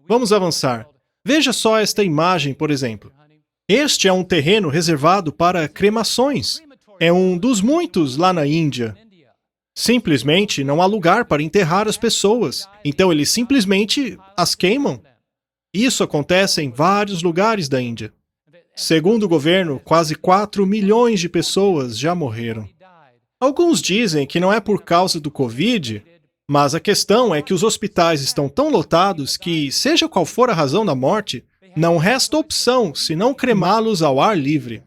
Vamos avançar. Veja só esta imagem, por exemplo. Este é um terreno reservado para cremações. É um dos muitos lá na Índia. Simplesmente não há lugar para enterrar as pessoas. Então eles simplesmente as queimam. Isso acontece em vários lugares da Índia. Segundo o governo, quase 4 milhões de pessoas já morreram. Alguns dizem que não é por causa do Covid, mas a questão é que os hospitais estão tão lotados que, seja qual for a razão da morte, não resta opção senão cremá-los ao ar livre.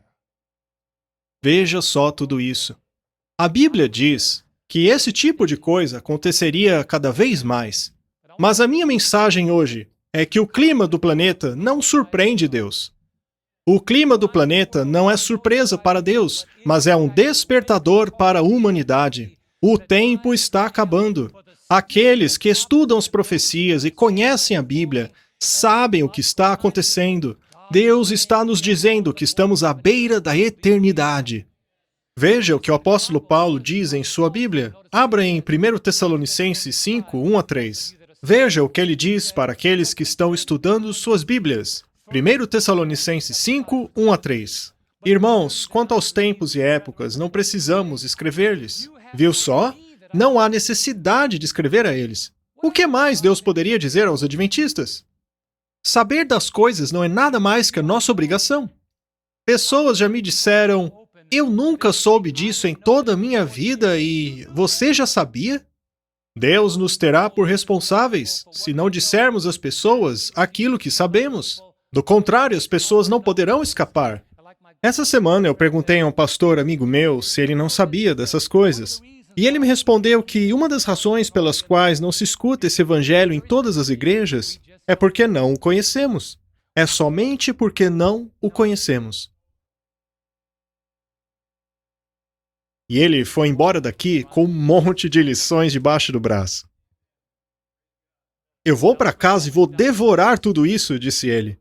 Veja só tudo isso. A Bíblia diz que esse tipo de coisa aconteceria cada vez mais. Mas a minha mensagem hoje é que o clima do planeta não surpreende Deus. O clima do planeta não é surpresa para Deus, mas é um despertador para a humanidade. O tempo está acabando. Aqueles que estudam as profecias e conhecem a Bíblia sabem o que está acontecendo. Deus está nos dizendo que estamos à beira da eternidade. Veja o que o apóstolo Paulo diz em sua Bíblia. Abra em 1 Tessalonicenses 5, 1 a 3. Veja o que ele diz para aqueles que estão estudando suas Bíblias. 1 Tessalonicenses 5, 1 a 3. Irmãos, quanto aos tempos e épocas, não precisamos escrever-lhes. Viu só? Não há necessidade de escrever a eles. O que mais Deus poderia dizer aos adventistas? Saber das coisas não é nada mais que a nossa obrigação. Pessoas já me disseram, eu nunca soube disso em toda a minha vida e você já sabia? Deus nos terá por responsáveis se não dissermos às pessoas aquilo que sabemos. Do contrário, as pessoas não poderão escapar. Essa semana eu perguntei a um pastor amigo meu se ele não sabia dessas coisas. E ele me respondeu que uma das razões pelas quais não se escuta esse evangelho em todas as igrejas é porque não o conhecemos. É somente porque não o conhecemos. E ele foi embora daqui com um monte de lições debaixo do braço. Eu vou para casa e vou devorar tudo isso, disse ele.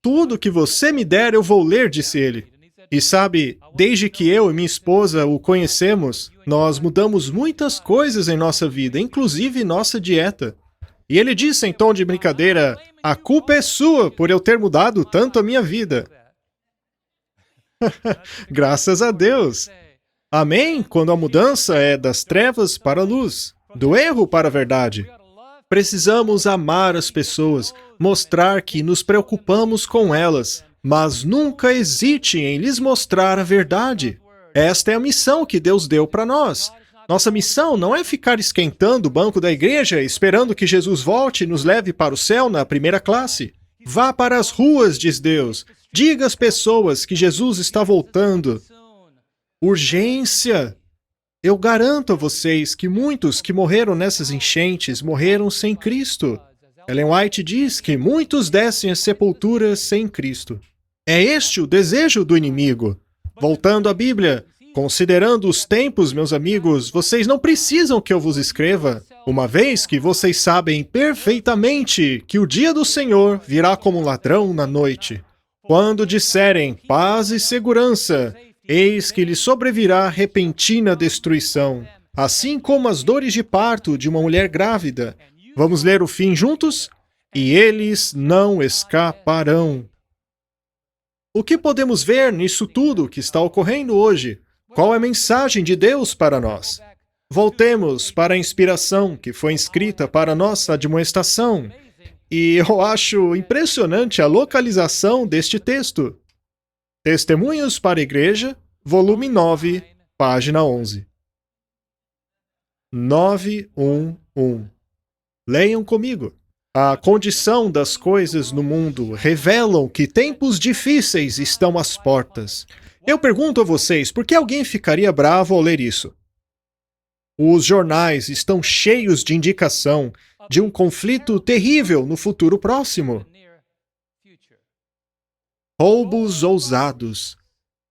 Tudo que você me der eu vou ler, disse ele. E sabe, desde que eu e minha esposa o conhecemos, nós mudamos muitas coisas em nossa vida, inclusive nossa dieta. E ele disse em tom de brincadeira, a culpa é sua por eu ter mudado tanto a minha vida. Graças a Deus. Amém? Quando a mudança é das trevas para a luz, do erro para a verdade. Precisamos amar as pessoas, mostrar que nos preocupamos com elas, mas nunca hesite em lhes mostrar a verdade. Esta é a missão que Deus deu para nós. Nossa missão não é ficar esquentando o banco da igreja esperando que Jesus volte e nos leve para o céu na primeira classe. Vá para as ruas, diz Deus. Diga às pessoas que Jesus está voltando. Urgência! Eu garanto a vocês que muitos que morreram nessas enchentes morreram sem Cristo. Ellen White diz que muitos descem às sepulturas sem Cristo. É este o desejo do inimigo. Voltando à Bíblia, considerando os tempos, meus amigos, vocês não precisam que eu vos escreva, uma vez que vocês sabem perfeitamente que o dia do Senhor virá como um ladrão na noite. Quando disserem paz e segurança, eis que lhe sobrevirá repentina destruição, assim como as dores de parto de uma mulher grávida. Vamos ler o fim juntos? E eles não escaparão. O que podemos ver nisso tudo que está ocorrendo hoje? Qual é a mensagem de Deus para nós? Voltemos para a inspiração que foi escrita para nossa admoestação. E eu acho impressionante a localização deste texto. Testemunhos para a Igreja, volume 9, página 11. 911. Leiam comigo. A condição das coisas no mundo revelam que tempos difíceis estão às portas. Eu pergunto a vocês, por que alguém ficaria bravo ao ler isso? Os jornais estão cheios de indicação de um conflito terrível no futuro próximo. Roubos ousados.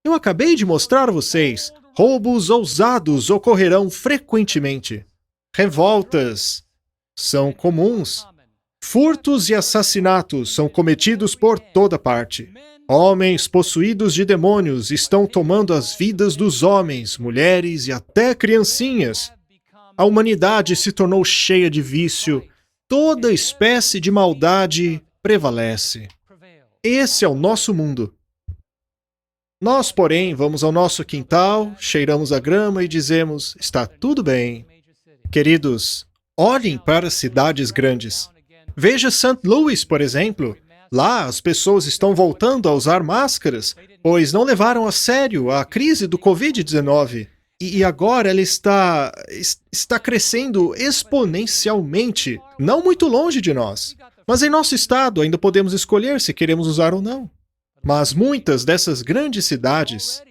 Eu acabei de mostrar a vocês, roubos ousados ocorrerão frequentemente. Revoltas. são comuns. Furtos e assassinatos são cometidos por toda parte. Homens possuídos de demônios estão tomando as vidas dos homens, mulheres e até criancinhas. A humanidade se tornou cheia de vício. Toda espécie de maldade prevalece. Esse é o nosso mundo. Nós, porém, vamos ao nosso quintal, cheiramos a grama e dizemos: está tudo bem. Queridos, olhem para as cidades grandes. Veja St. Louis, por exemplo. Lá, as pessoas estão voltando a usar máscaras, pois não levaram a sério a crise do Covid-19. E agora ela está crescendo exponencialmente, não muito longe de nós. Mas em nosso estado ainda podemos escolher se queremos usar ou não. Mas muitas dessas grandes cidades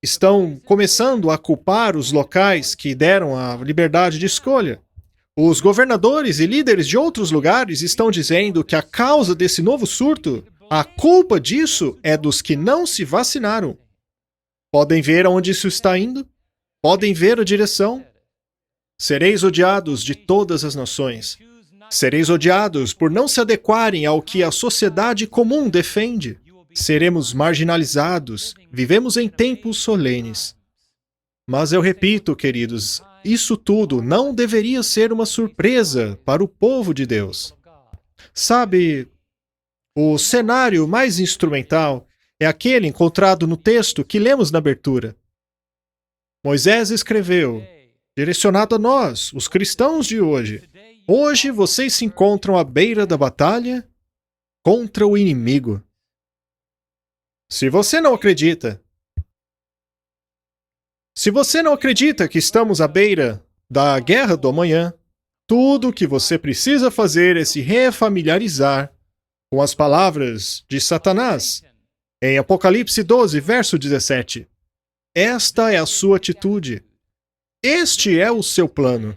estão começando a culpar os locais que deram a liberdade de escolha. Os governadores e líderes de outros lugares estão dizendo que a causa desse novo surto, a culpa disso é dos que não se vacinaram. Podem ver aonde isso está indo? Podem ver a direção? Sereis odiados de todas as nações. Sereis odiados por não se adequarem ao que a sociedade comum defende. Seremos marginalizados. Vivemos em tempos solenes. Mas eu repito, queridos, isso tudo não deveria ser uma surpresa para o povo de Deus. Sabe, o cenário mais instrumental é aquele encontrado no texto que lemos na abertura. Moisés escreveu, direcionado a nós, os cristãos de hoje: hoje vocês se encontram à beira da batalha contra o inimigo. Se você não acredita que estamos à beira da guerra do amanhã, tudo o que você precisa fazer é se refamiliarizar com as palavras de Satanás. Em Apocalipse 12, verso 17. Esta é a sua atitude. Este é o seu plano.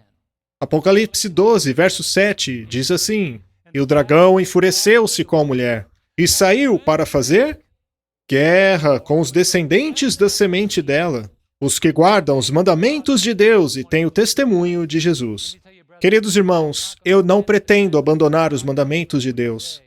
Apocalipse 12, verso 7, diz assim: e o dragão enfureceu-se com a mulher, e saiu para fazer guerra com os descendentes da semente dela, os que guardam os mandamentos de Deus e têm o testemunho de Jesus. Queridos irmãos, eu não pretendo abandonar os mandamentos de Deus.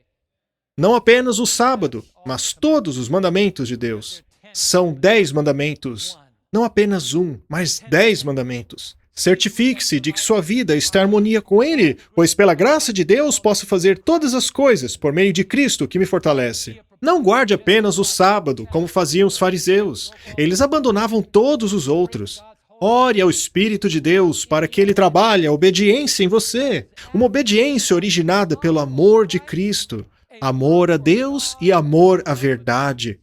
Não apenas o sábado, mas todos os mandamentos de Deus. São 10 mandamentos. Não apenas um, mas 10 mandamentos. Certifique-se de que sua vida está em harmonia com Ele, pois pela graça de Deus posso fazer todas as coisas por meio de Cristo que me fortalece. Não guarde apenas o sábado, como faziam os fariseus. Eles abandonavam todos os outros. Ore ao Espírito de Deus para que Ele trabalhe a obediência em você. Uma obediência originada pelo amor de Cristo. Amor a Deus e amor à verdade.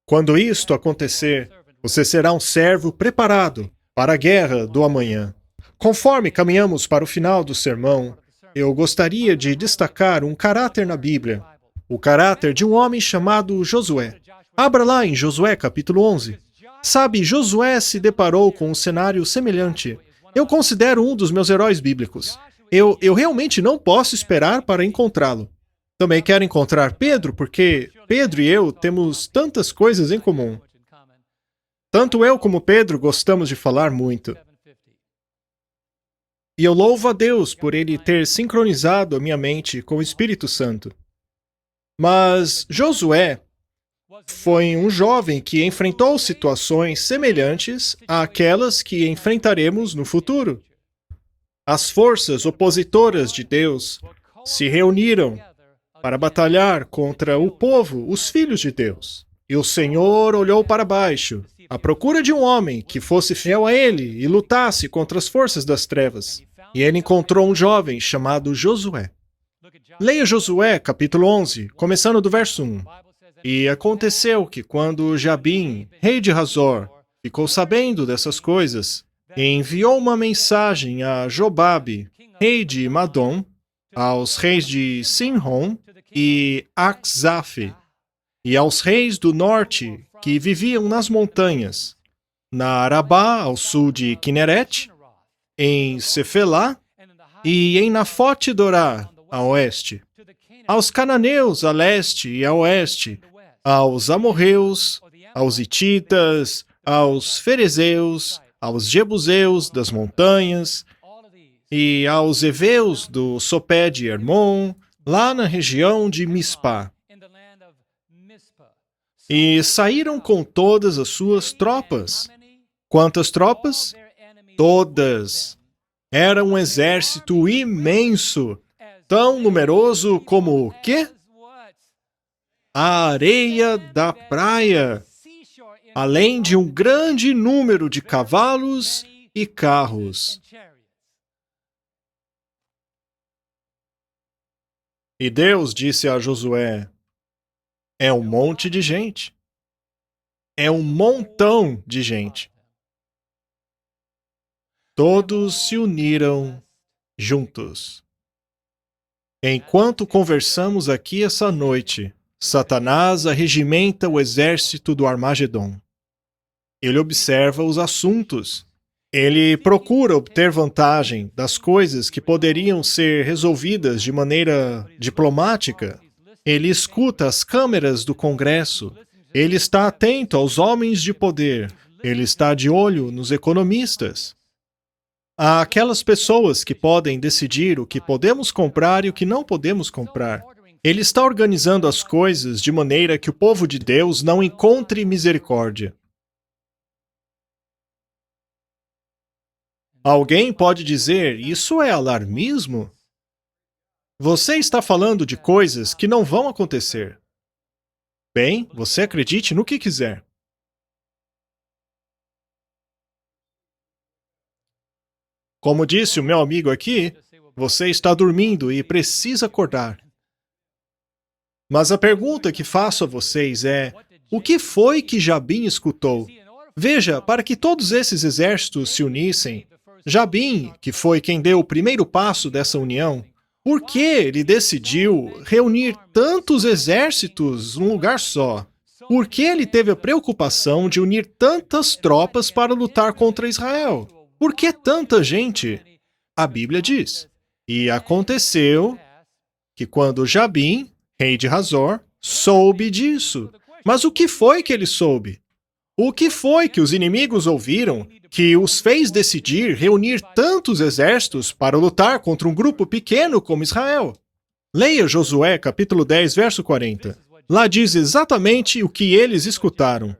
Quando isto acontecer, você será um servo preparado para a guerra do amanhã. Conforme caminhamos para o final do sermão, eu gostaria de destacar um caráter na Bíblia. O caráter de um homem chamado Josué. Abra lá em Josué capítulo 11. Sabe, Josué se deparou com um cenário semelhante. Eu considero um dos meus heróis bíblicos. Eu realmente não posso esperar para encontrá-lo. Também quero encontrar Pedro, porque Pedro e eu temos tantas coisas em comum. Tanto eu como Pedro gostamos de falar muito. E eu louvo a Deus por Ele ter sincronizado a minha mente com o Espírito Santo. Mas Josué foi um jovem que enfrentou situações semelhantes àquelas que enfrentaremos no futuro. As forças opositoras de Deus se reuniram para batalhar contra o povo, os filhos de Deus. E o Senhor olhou para baixo, à procura de um homem que fosse fiel a Ele e lutasse contra as forças das trevas. E Ele encontrou um jovem chamado Josué. Leia Josué, capítulo 11, começando do verso 1. E aconteceu que quando Jabim, rei de Hazor, ficou sabendo dessas coisas, enviou uma mensagem a Jobabe, rei de Madom, aos reis de Sinrom e Aczaf, e aos reis do norte que viviam nas montanhas, na Arabá, ao sul de Kineret, em Cefelá e em Nafote Dorá, a oeste, aos cananeus a leste e a oeste, aos amorreus, aos hititas, aos ferezeus, aos jebuseus das montanhas e aos heveus do sopé de Hermon, lá na região de Mispá. E saíram com todas as suas tropas. Quantas tropas? Todas. Era um exército imenso, tão numeroso como o quê? A areia da praia, além de um grande número de cavalos e carros. E Deus disse a Josué: é um monte de gente. É um montão de gente. Todos se uniram juntos. Enquanto conversamos aqui essa noite, Satanás arregimenta o exército do Armagedon. Ele observa os assuntos. Ele procura obter vantagem das coisas que poderiam ser resolvidas de maneira diplomática. Ele escuta as câmeras do Congresso. Ele está atento aos homens de poder. Ele está de olho nos economistas. Há aquelas pessoas que podem decidir o que podemos comprar e o que não podemos comprar. Ele está organizando as coisas de maneira que o povo de Deus não encontre misericórdia. Alguém pode dizer, isso é alarmismo? Você está falando de coisas que não vão acontecer. Bem, você acredite no que quiser. Como disse o meu amigo aqui, você está dormindo e precisa acordar. Mas a pergunta que faço a vocês é, o que foi que Jabim escutou? Veja, para que todos esses exércitos se unissem, Jabim, que foi quem deu o primeiro passo dessa união, por que ele decidiu reunir tantos exércitos num lugar só? Por que ele teve a preocupação de unir tantas tropas para lutar contra Israel? Por que tanta gente? A Bíblia diz, e aconteceu que quando Jabim, rei de Hazor, soube disso. Mas o que foi que ele soube? O que foi que os inimigos ouviram que os fez decidir reunir tantos exércitos para lutar contra um grupo pequeno como Israel? Leia Josué, capítulo 10, verso 40. Lá diz exatamente o que eles escutaram.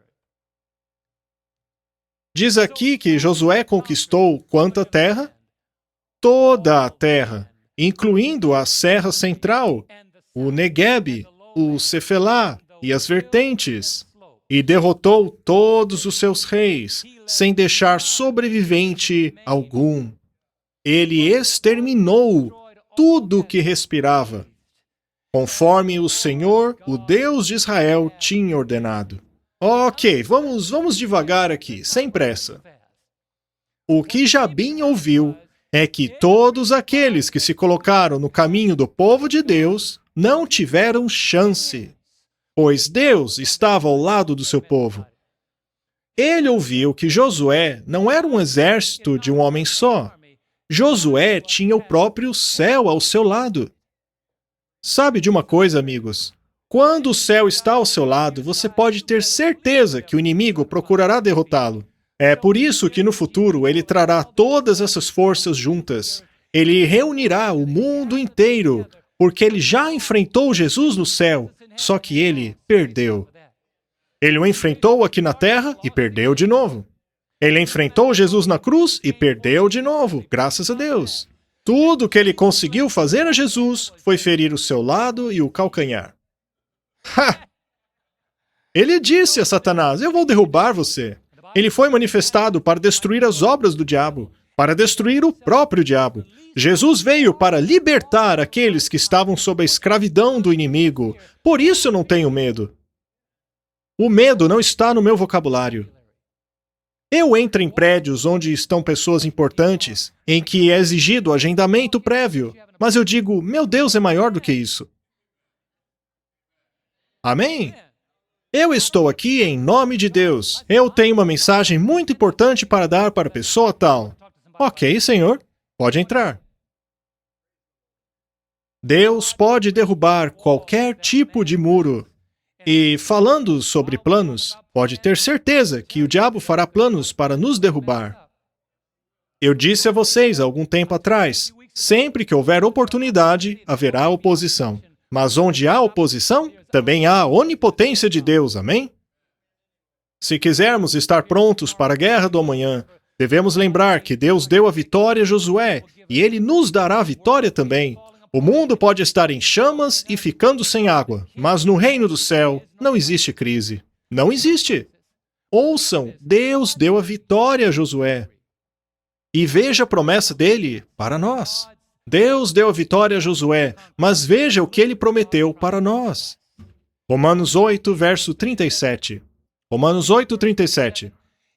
Diz aqui que Josué conquistou quanta terra? Toda a terra, incluindo a Serra Central, o Negueb, o Cefelá e as vertentes, e derrotou todos os seus reis, sem deixar sobrevivente algum. Ele exterminou tudo que respirava, conforme o Senhor, o Deus de Israel, tinha ordenado. Ok, vamos devagar aqui, sem pressa. O que Jabim ouviu é que todos aqueles que se colocaram no caminho do povo de Deus não tiveram chance, pois Deus estava ao lado do seu povo. Ele ouviu que Josué não era um exército de um homem só. Josué tinha o próprio céu ao seu lado. Sabe de uma coisa, amigos? Quando o céu está ao seu lado, você pode ter certeza que o inimigo procurará derrotá-lo. É por isso que no futuro ele trará todas essas forças juntas. Ele reunirá o mundo inteiro, porque ele já enfrentou Jesus no céu, só que ele perdeu. Ele o enfrentou aqui na terra e perdeu de novo. Ele enfrentou Jesus na cruz e perdeu de novo, graças a Deus. Tudo que ele conseguiu fazer a Jesus foi ferir o seu lado e o calcanhar. Ha! Ele disse a Satanás, eu vou derrubar você. Ele foi manifestado para destruir as obras do diabo, para destruir o próprio diabo. Jesus veio para libertar aqueles que estavam sob a escravidão do inimigo. Por isso eu não tenho medo. O medo não está no meu vocabulário. Eu entro em prédios onde estão pessoas importantes, em que é exigido agendamento prévio, mas eu digo, meu Deus é maior do que isso. Amém? Eu estou aqui em nome de Deus. Eu tenho uma mensagem muito importante para dar para a pessoa tal. Ok, Senhor, pode entrar. Deus pode derrubar qualquer tipo de muro. E falando sobre planos, pode ter certeza que o diabo fará planos para nos derrubar. Eu disse a vocês há algum tempo atrás, sempre que houver oportunidade, haverá oposição. Mas onde há oposição, também há a onipotência de Deus, amém? Se quisermos estar prontos para a guerra do amanhã, devemos lembrar que Deus deu a vitória a Josué, e Ele nos dará a vitória também. O mundo pode estar em chamas e ficando sem água, mas no reino do céu não existe crise. Não existe. Ouçam, Deus deu a vitória a Josué. E veja a promessa dele para nós. Deus deu a vitória a Josué, mas veja o que ele prometeu para nós. Romanos 8, verso 37. Romanos 8, 37.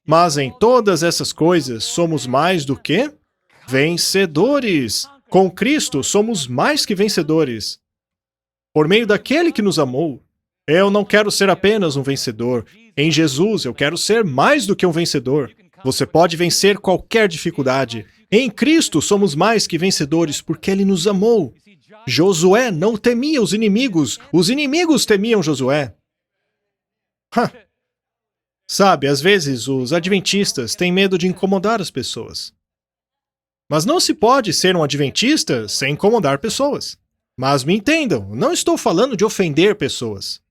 Mas em todas essas coisas somos mais do que vencedores. Com Cristo somos mais que vencedores. Por meio daquele que nos amou. Eu não quero ser apenas um vencedor. Em Jesus eu quero ser mais do que um vencedor. Você pode vencer qualquer dificuldade. Em Cristo somos mais que vencedores porque Ele nos amou. Josué não temia os inimigos temiam Josué. Sabe, às vezes os adventistas têm medo de incomodar as pessoas. Mas não se pode ser um adventista sem incomodar pessoas. Mas me entendam, não estou falando de ofender pessoas.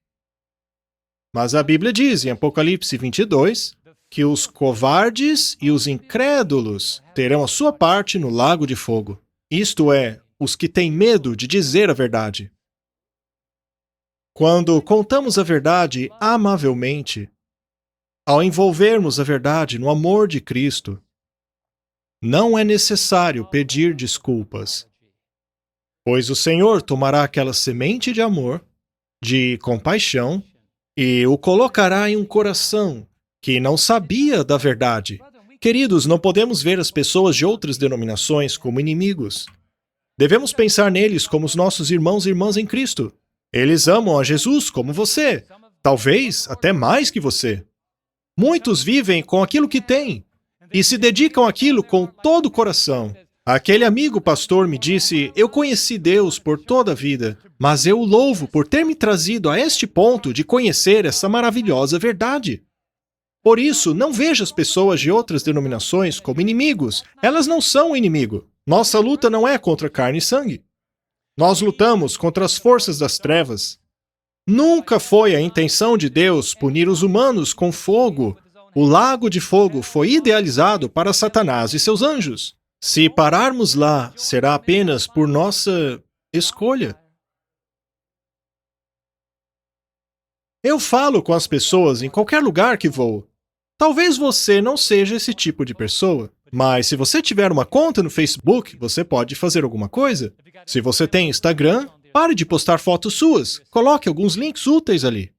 Mas a Bíblia diz em Apocalipse 22 que os covardes e os incrédulos terão a sua parte no lago de fogo. Isto é, os que têm medo de dizer a verdade. Quando contamos a verdade amavelmente, ao envolvermos a verdade no amor de Cristo, não é necessário pedir desculpas, pois o Senhor tomará aquela semente de amor, de compaixão, e o colocará em um coração que não sabia da verdade. Queridos, não podemos ver as pessoas de outras denominações como inimigos. Devemos pensar neles como os nossos irmãos e irmãs em Cristo. Eles amam a Jesus como você, talvez até mais que você. Muitos vivem com aquilo que têm e se dedicam àquilo com todo o coração. Aquele amigo pastor me disse, eu conheci Deus por toda a vida, mas eu o louvo por ter me trazido a este ponto de conhecer essa maravilhosa verdade. Por isso, não veja as pessoas de outras denominações como inimigos. Elas não são um inimigo. Nossa luta não é contra carne e sangue. Nós lutamos contra as forças das trevas. Nunca foi a intenção de Deus punir os humanos com fogo. O lago de fogo foi idealizado para Satanás e seus anjos. Se pararmos lá, será apenas por nossa escolha. Eu falo com as pessoas em qualquer lugar que vou. Talvez você não seja esse tipo de pessoa, mas se você tiver uma conta no Facebook, você pode fazer alguma coisa. Se você tem Instagram, pare de postar fotos suas. Coloque alguns links úteis ali.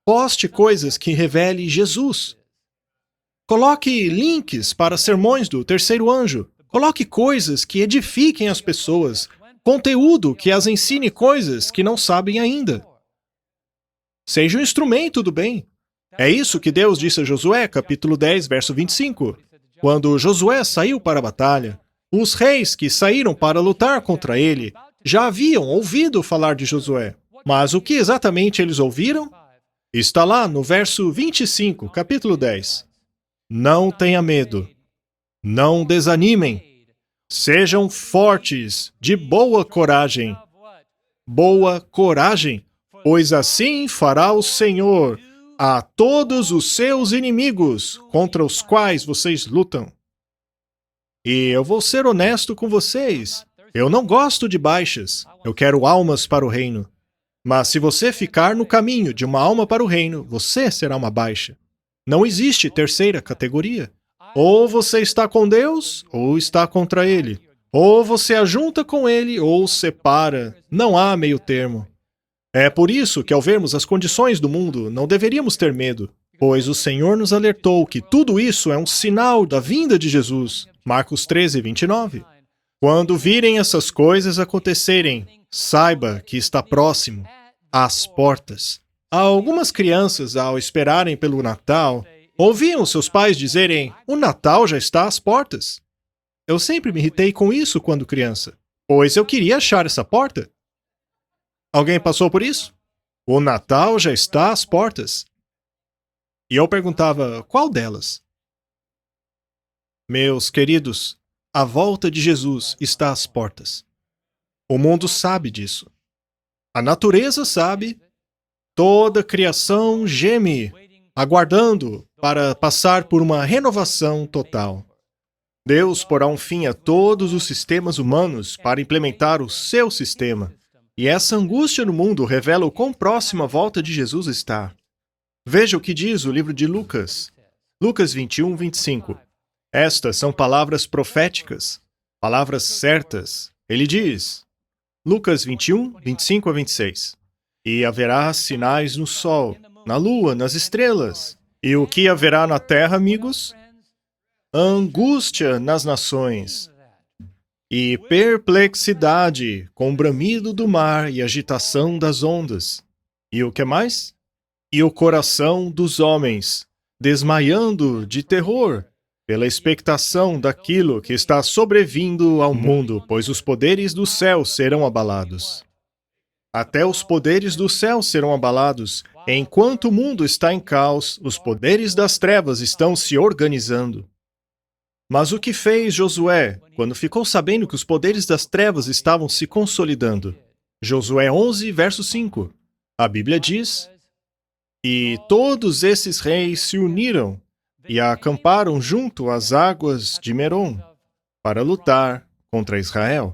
Poste coisas que revele Jesus. Coloque links para sermões do terceiro anjo. Coloque coisas que edifiquem as pessoas. Conteúdo que as ensine coisas que não sabem ainda. Seja um instrumento do bem. É isso que Deus disse a Josué, capítulo 10, verso 25. Quando Josué saiu para a batalha, os reis que saíram para lutar contra ele já haviam ouvido falar de Josué. Mas o que exatamente eles ouviram? Está lá no verso 25, capítulo 10. Não tenha medo. Não desanimem. Sejam fortes, de boa coragem. Boa coragem, pois assim fará o Senhor a todos os seus inimigos contra os quais vocês lutam. E eu vou ser honesto com vocês. Eu não gosto de baixas. Eu quero almas para o reino. Mas se você ficar no caminho de uma alma para o reino, você será uma baixa. Não existe terceira categoria. Ou você está com Deus, ou está contra Ele. Ou você ajunta com Ele, ou separa. Não há meio termo. É por isso que, ao vermos as condições do mundo, não deveríamos ter medo, pois o Senhor nos alertou que tudo isso é um sinal da vinda de Jesus. Marcos 13, 29. Quando virem essas coisas acontecerem, saiba que está próximo, às portas. Algumas crianças, ao esperarem pelo Natal, ouviam seus pais dizerem, o Natal já está às portas. Eu sempre me irritei com isso quando criança, pois eu queria achar essa porta. Alguém passou por isso? O Natal já está às portas. E eu perguntava, qual delas? Meus queridos, a volta de Jesus está às portas. O mundo sabe disso. A natureza sabe. Toda a criação geme, aguardando para passar por uma renovação total. Deus porá um fim a todos os sistemas humanos para implementar o seu sistema. E essa angústia no mundo revela o quão próxima a volta de Jesus está. Veja o que diz o livro de Lucas. Lucas 21, 25. Estas são palavras proféticas, palavras certas. Ele diz, Lucas 21, 25 a 26. E haverá sinais no sol, na lua, nas estrelas. E o que haverá na terra, amigos? Angústia nas nações. E perplexidade, com o bramido do mar e agitação das ondas. E o que mais? E o coração dos homens, desmaiando de terror, pela expectação daquilo que está sobrevindo ao mundo, pois os poderes do céu serão abalados. Até os poderes do céu serão abalados. Enquanto o mundo está em caos, os poderes das trevas estão se organizando. Mas o que fez Josué quando ficou sabendo que os poderes das trevas estavam se consolidando? Josué 11, verso 5. A Bíblia diz, e todos esses reis se uniram e acamparam junto às águas de Merom para lutar contra Israel.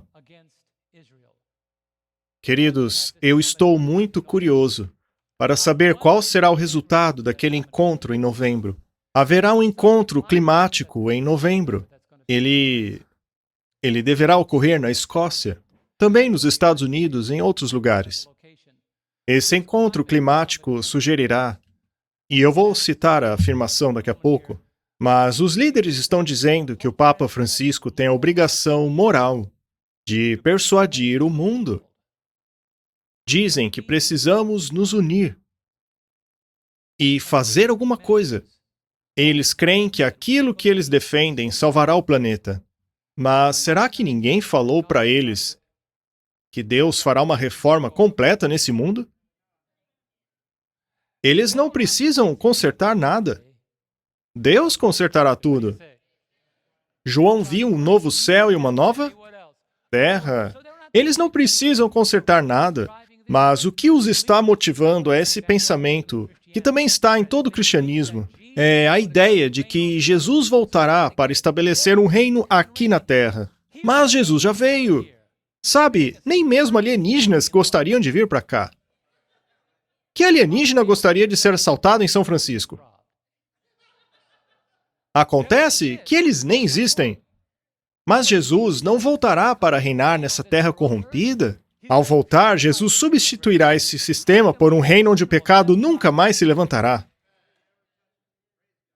Queridos, eu estou muito curioso para saber qual será o resultado daquele encontro em novembro. Haverá um encontro climático em novembro. Ele deverá ocorrer na Escócia, também nos Estados Unidos e em outros lugares. Esse encontro climático sugerirá, e eu vou citar a afirmação daqui a pouco, mas os líderes estão dizendo que o Papa Francisco tem a obrigação moral de persuadir o mundo. Dizem que precisamos nos unir e fazer alguma coisa. Eles creem que aquilo que eles defendem salvará o planeta. Mas será que ninguém falou para eles que Deus fará uma reforma completa nesse mundo? Eles não precisam consertar nada. Deus consertará tudo. João viu um novo céu e uma nova terra. Eles não precisam consertar nada. Mas o que os está motivando é esse pensamento, que também está em todo o cristianismo, é a ideia de que Jesus voltará para estabelecer um reino aqui na Terra. Mas Jesus já veio. Sabe, nem mesmo alienígenas gostariam de vir para cá. Que alienígena gostaria de ser assaltado em São Francisco? Acontece que eles nem existem. Mas Jesus não voltará para reinar nessa terra corrompida? Ao voltar, Jesus substituirá esse sistema por um reino onde o pecado nunca mais se levantará.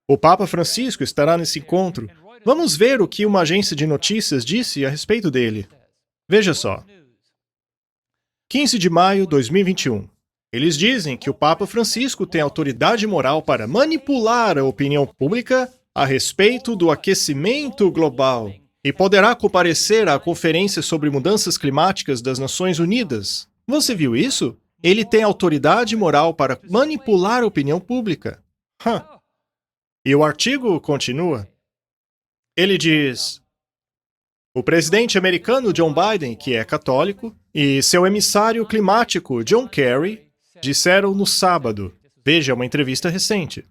O Papa Francisco estará nesse encontro. Vamos ver o que uma agência de notícias disse a respeito dele. Veja só. 15 de maio de 2021. Eles dizem que o Papa Francisco tem autoridade moral para manipular a opinião pública a respeito do aquecimento global e poderá comparecer à Conferência sobre Mudanças Climáticas das Nações Unidas. Você viu isso? Ele tem autoridade moral para manipular a opinião pública. E o artigo continua. Ele diz, o presidente americano John Biden, que é católico, e seu emissário climático John Kerry disseram no sábado, veja uma entrevista recente,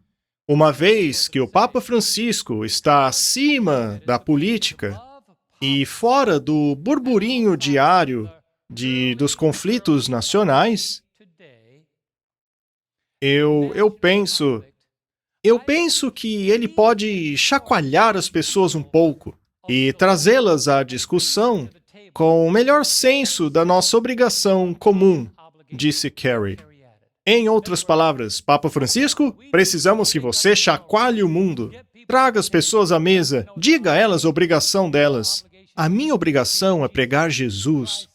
uma vez que o Papa Francisco está acima da política e fora do burburinho diário dos conflitos nacionais, eu penso que ele pode chacoalhar as pessoas um pouco e trazê-las à discussão com o melhor senso da nossa obrigação comum, disse Kerry. Em outras palavras, Papa Francisco, precisamos que você chacoalhe o mundo. Traga as pessoas à mesa, diga a elas a obrigação delas. A minha obrigação é pregar Jesus.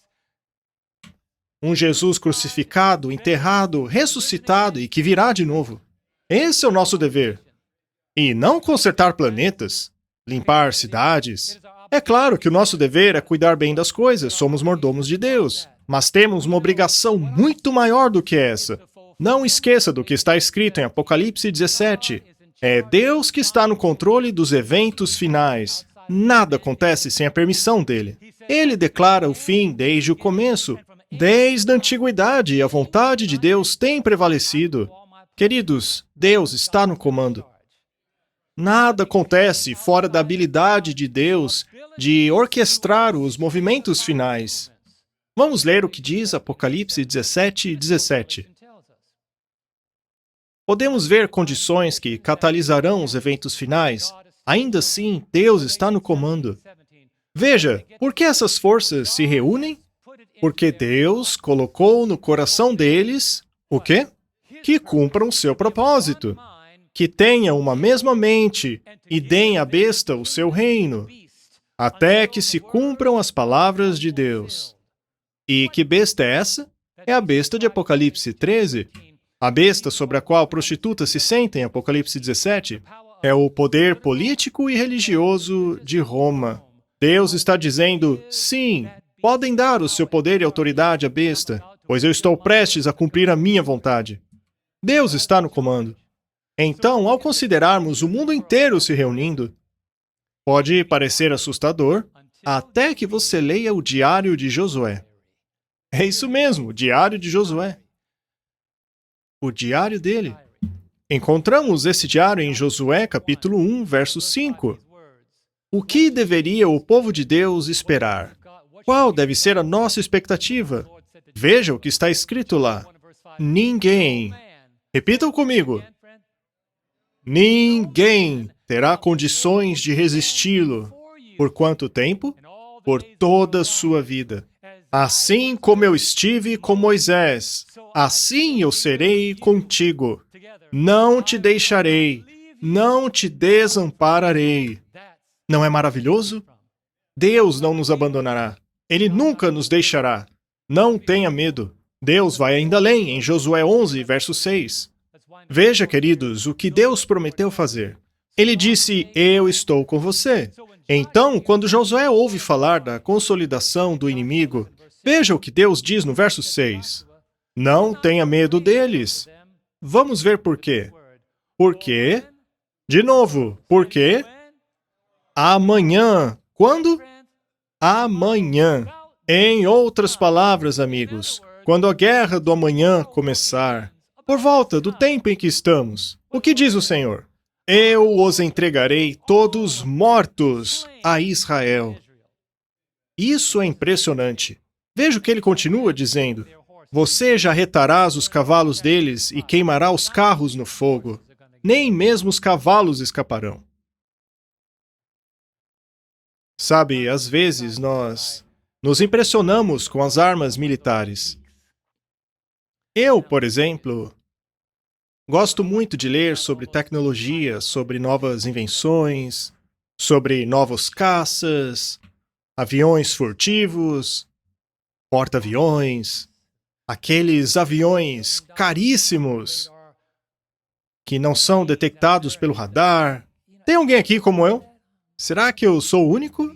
Um Jesus crucificado, enterrado, ressuscitado e que virá de novo. Esse é o nosso dever. E não consertar planetas, limpar cidades. É claro que o nosso dever é cuidar bem das coisas, somos mordomos de Deus. Mas temos uma obrigação muito maior do que essa. Não esqueça do que está escrito em Apocalipse 17. É Deus que está no controle dos eventos finais. Nada acontece sem a permissão dele. Ele declara o fim desde o começo. Desde a antiguidade, a vontade de Deus tem prevalecido. Queridos, Deus está no comando. Nada acontece fora da habilidade de Deus de orquestrar os movimentos finais. Vamos ler o que diz Apocalipse 17:17. Podemos ver condições que catalisarão os eventos finais. Ainda assim, Deus está no comando. Veja, por que essas forças se reúnem? Porque Deus colocou no coração deles o quê? Que cumpram seu propósito, que tenham uma mesma mente e deem à besta o seu reino, até que se cumpram as palavras de Deus. E que besta é essa? É a besta de Apocalipse 13. A besta sobre a qual prostitutas se sentem em Apocalipse 17 é o poder político e religioso de Roma. Deus está dizendo, sim, podem dar o seu poder e autoridade à besta, pois eu estou prestes a cumprir a minha vontade. Deus está no comando. Então, ao considerarmos o mundo inteiro se reunindo, pode parecer assustador, até que você leia o Diário de Josué. É isso mesmo, o Diário de Josué. O diário dele. Encontramos esse diário em Josué, capítulo 1, verso 5. O que deveria o povo de Deus esperar? Qual deve ser a nossa expectativa? Veja o que está escrito lá. Ninguém. Repitam comigo. Ninguém terá condições de resisti-lo. Por quanto tempo? Por toda a sua vida. Assim como eu estive com Moisés, assim eu serei contigo. Não te deixarei, não te desampararei. Não é maravilhoso? Deus não nos abandonará. Ele nunca nos deixará. Não tenha medo. Deus vai ainda além, em Josué 11, verso 6. Veja, queridos, o que Deus prometeu fazer. Ele disse, eu estou com você. Então, quando Josué ouve falar da consolidação do inimigo, veja o que Deus diz no verso 6. Não tenha medo deles. Vamos ver por quê. Por quê? De novo, por quê? Amanhã. Quando? Amanhã. Em outras palavras, amigos, quando a guerra do amanhã começar, por volta do tempo em que estamos, o que diz o Senhor? Eu os entregarei todos mortos a Israel. Isso é impressionante. Veja o que ele continua dizendo. Você jarretarás os cavalos deles e queimará os carros no fogo. Nem mesmo os cavalos escaparão. Sabe, às vezes nós nos impressionamos com as armas militares. Eu, por exemplo, gosto muito de ler sobre tecnologia, sobre novas invenções, sobre novos caças, aviões furtivos, porta-aviões, aqueles aviões caríssimos que não são detectados pelo radar. Tem alguém aqui como eu? Será que eu sou o único?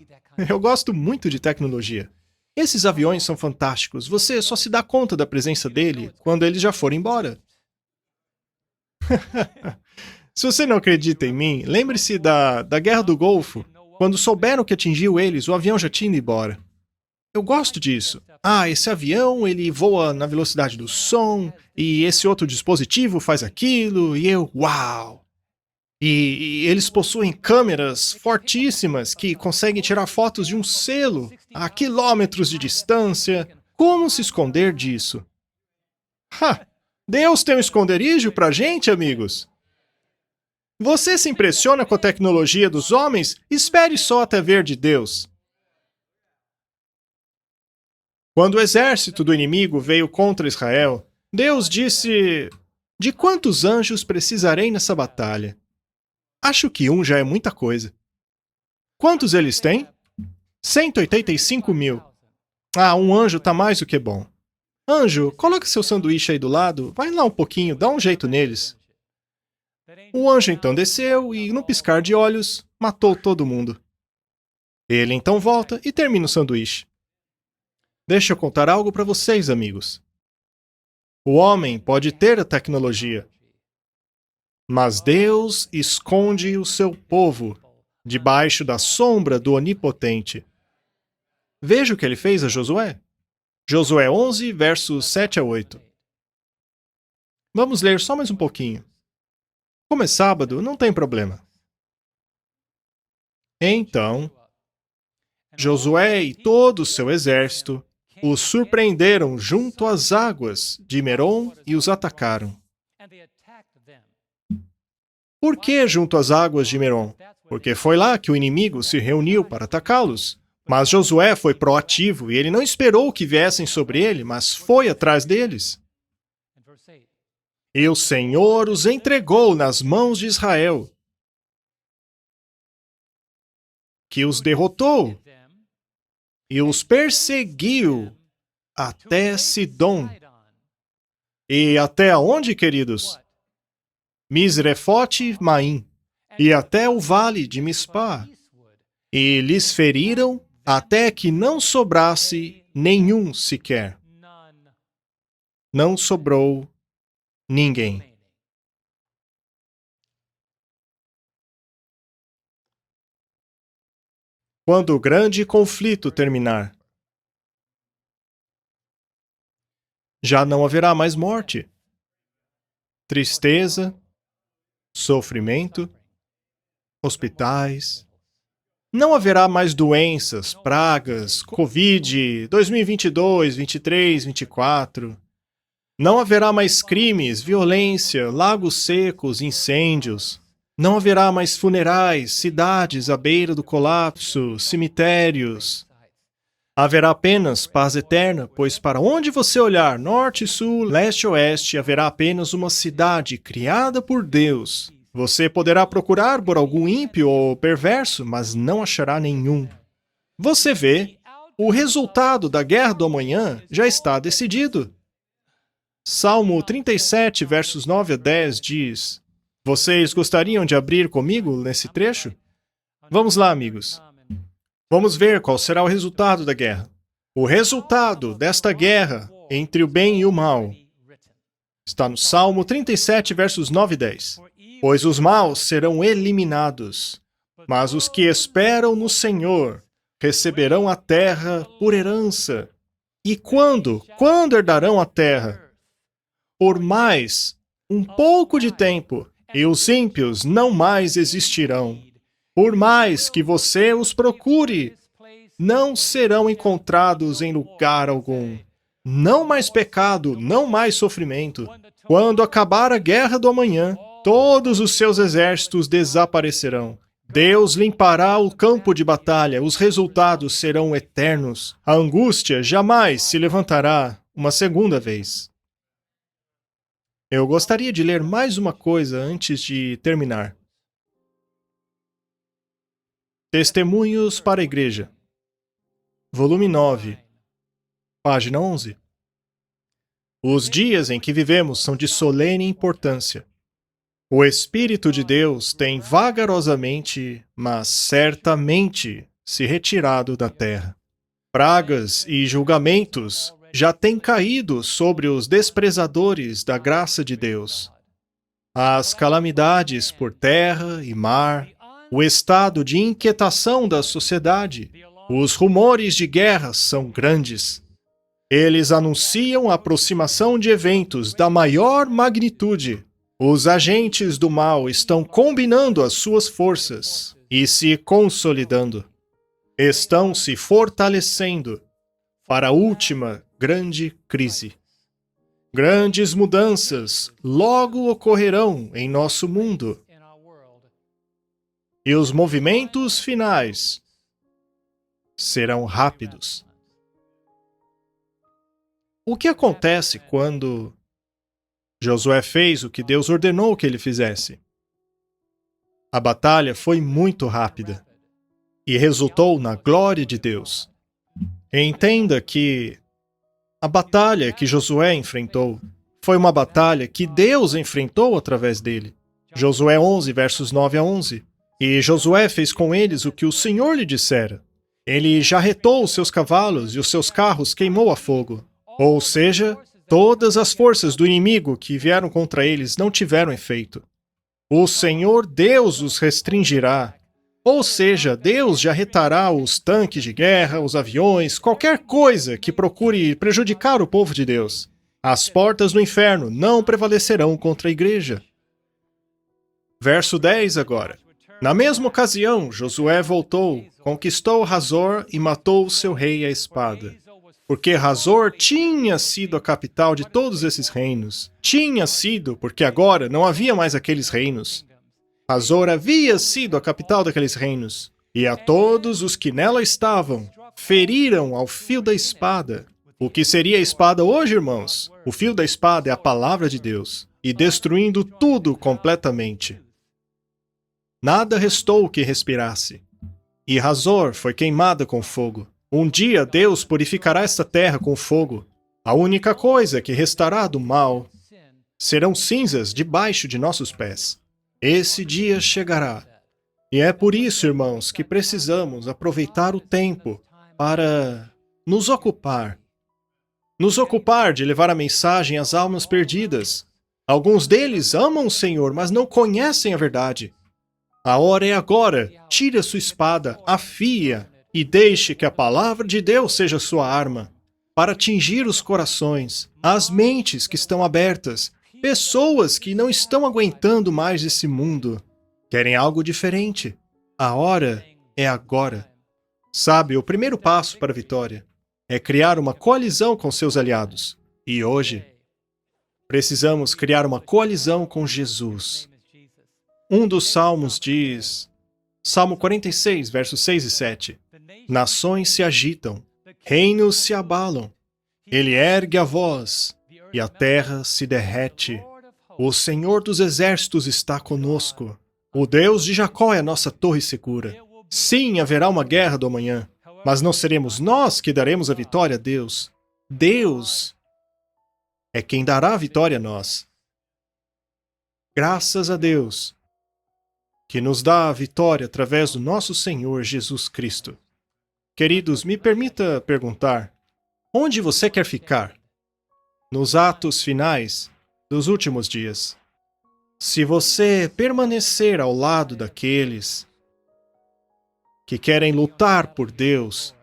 Eu gosto muito de tecnologia. Esses aviões são fantásticos. Você só se dá conta da presença dele quando eles já forem embora. Se você não acredita em mim, lembre-se da Guerra do Golfo. Quando souberam que atingiu eles, o avião já tinha ido embora. Eu gosto disso. Ah, esse avião, ele voa na velocidade do som, e esse outro dispositivo faz aquilo, e eu, uau! E eles possuem câmeras fortíssimas que conseguem tirar fotos de um selo a quilômetros de distância. Como se esconder disso? Ha! Deus tem um esconderijo pra gente, amigos. Você se impressiona com a tecnologia dos homens? Espere só até ver de Deus. Quando o exército do inimigo veio contra Israel, Deus disse, de quantos anjos precisarei nessa batalha? Acho que um já é muita coisa. Quantos eles têm? 185 mil. Ah, um anjo tá mais do que bom. Anjo, coloca seu sanduíche aí do lado, vai lá um pouquinho, dá um jeito neles. O anjo então desceu e, num piscar de olhos, matou todo mundo. Ele então volta e termina o sanduíche. Deixa eu contar algo para vocês, amigos. O homem pode ter a tecnologia, Mas Deus esconde o seu povo debaixo da sombra do Onipotente. Veja o que ele fez a Josué. Josué 11, versos 7 a 8. Vamos ler só mais um pouquinho. Como é sábado, não tem problema. Então, Josué e todo o seu exército os surpreenderam junto às águas de Merom e os atacaram. Por que junto às águas de Merom? Porque foi lá que o inimigo se reuniu para atacá-los. Mas Josué foi proativo e ele não esperou que viessem sobre ele, mas foi atrás deles. E o Senhor os entregou nas mãos de Israel, que os derrotou e os perseguiu até Sidom. E até onde, queridos? Misrefote Maim, e até o vale de Mispá. E lhes feriram até que não sobrasse nenhum sequer. Não sobrou ninguém. Quando o grande conflito terminar, já não haverá mais morte, tristeza, sofrimento, hospitais. Não haverá mais doenças, pragas, Covid, 2022, 23, 24. Não haverá mais crimes, violência, lagos secos, incêndios. Não haverá mais funerais, cidades à beira do colapso, cemitérios. Haverá apenas paz eterna, pois para onde você olhar, norte, sul, leste, oeste, haverá apenas uma cidade criada por Deus. Você poderá procurar por algum ímpio ou perverso, mas não achará nenhum. Você vê, o resultado da guerra do amanhã já está decidido. Salmo 37, versos 9 a 10 diz: Vocês gostariam de abrir comigo nesse trecho? Vamos lá, amigos. Vamos ver qual será o resultado da guerra. O resultado desta guerra entre o bem e o mal está no Salmo 37, versos 9 e 10. Pois os maus serão eliminados, mas os que esperam no Senhor receberão a terra por herança. E quando? Quando herdarão a terra? Por mais um pouco de tempo, e os ímpios não mais existirão. Por mais que você os procure, não serão encontrados em lugar algum. Não mais pecado, não mais sofrimento. Quando acabar a guerra do amanhã, todos os seus exércitos desaparecerão. Deus limpará o campo de batalha, os resultados serão eternos. A angústia jamais se levantará uma segunda vez. Eu gostaria de ler mais uma coisa antes de terminar. Testemunhos para a Igreja, volume 9, página 11. Os dias em que vivemos são de solene importância. O Espírito de Deus tem vagarosamente, mas certamente, se retirado da terra. Pragas e julgamentos já têm caído sobre os desprezadores da graça de Deus. As calamidades por terra e mar, o estado de inquietação da sociedade, os rumores de guerra são grandes. Eles anunciam a aproximação de eventos da maior magnitude. Os agentes do mal estão combinando as suas forças e se consolidando. Estão se fortalecendo para a última grande crise. Grandes mudanças logo ocorrerão em nosso mundo. E os movimentos finais serão rápidos. O que acontece quando Josué fez o que Deus ordenou que ele fizesse? A batalha foi muito rápida e resultou na glória de Deus. Entenda que a batalha que Josué enfrentou foi uma batalha que Deus enfrentou através dele. Josué 11, versos 9 a 11. E Josué fez com eles o que o Senhor lhe dissera. Ele jarretou os seus cavalos e os seus carros queimou a fogo. Ou seja, todas as forças do inimigo que vieram contra eles não tiveram efeito. O Senhor Deus os restringirá. Ou seja, Deus já retará os tanques de guerra, os aviões, qualquer coisa que procure prejudicar o povo de Deus. As portas do inferno não prevalecerão contra a igreja. Verso 10 agora. Na mesma ocasião, Josué voltou, conquistou Hazor e matou o seu rei à espada. Porque Hazor tinha sido a capital de todos esses reinos. Tinha sido, porque agora não havia mais aqueles reinos. Hazor havia sido a capital daqueles reinos, e a todos os que nela estavam, feriram ao fio da espada. O que seria a espada hoje, irmãos? O fio da espada é a palavra de Deus, e destruindo tudo completamente. Nada restou que respirasse. E Hazor foi queimada com fogo. Um dia Deus purificará esta terra com fogo. A única coisa que restará do mal serão cinzas debaixo de nossos pés. Esse dia chegará. E é por isso, irmãos, que precisamos aproveitar o tempo para nos ocupar. Nos ocupar de levar a mensagem às almas perdidas. Alguns deles amam o Senhor, mas não conhecem a verdade. A hora é agora. Tire a sua espada, afie-a e deixe que a palavra de Deus seja sua arma para atingir os corações, as mentes que estão abertas, pessoas que não estão aguentando mais esse mundo. Querem algo diferente. A hora é agora. Sabe, o primeiro passo para a vitória é criar uma coalizão com seus aliados. E hoje, precisamos criar uma coalizão com Jesus. Um dos salmos diz, Salmo 46, versos 6 e 7, Nações se agitam, reinos se abalam, ele ergue a voz e a terra se derrete. O Senhor dos exércitos está conosco. O Deus de Jacó é a nossa torre segura. Sim, haverá uma guerra do amanhã, mas não seremos nós que daremos a vitória a Deus. Deus é quem dará a vitória a nós. Graças a Deus, que nos dá a vitória através do nosso Senhor Jesus Cristo. Queridos, me permita perguntar, onde você quer ficar? Nos atos finais dos últimos dias. Se você permanecer ao lado daqueles que querem lutar por Deus,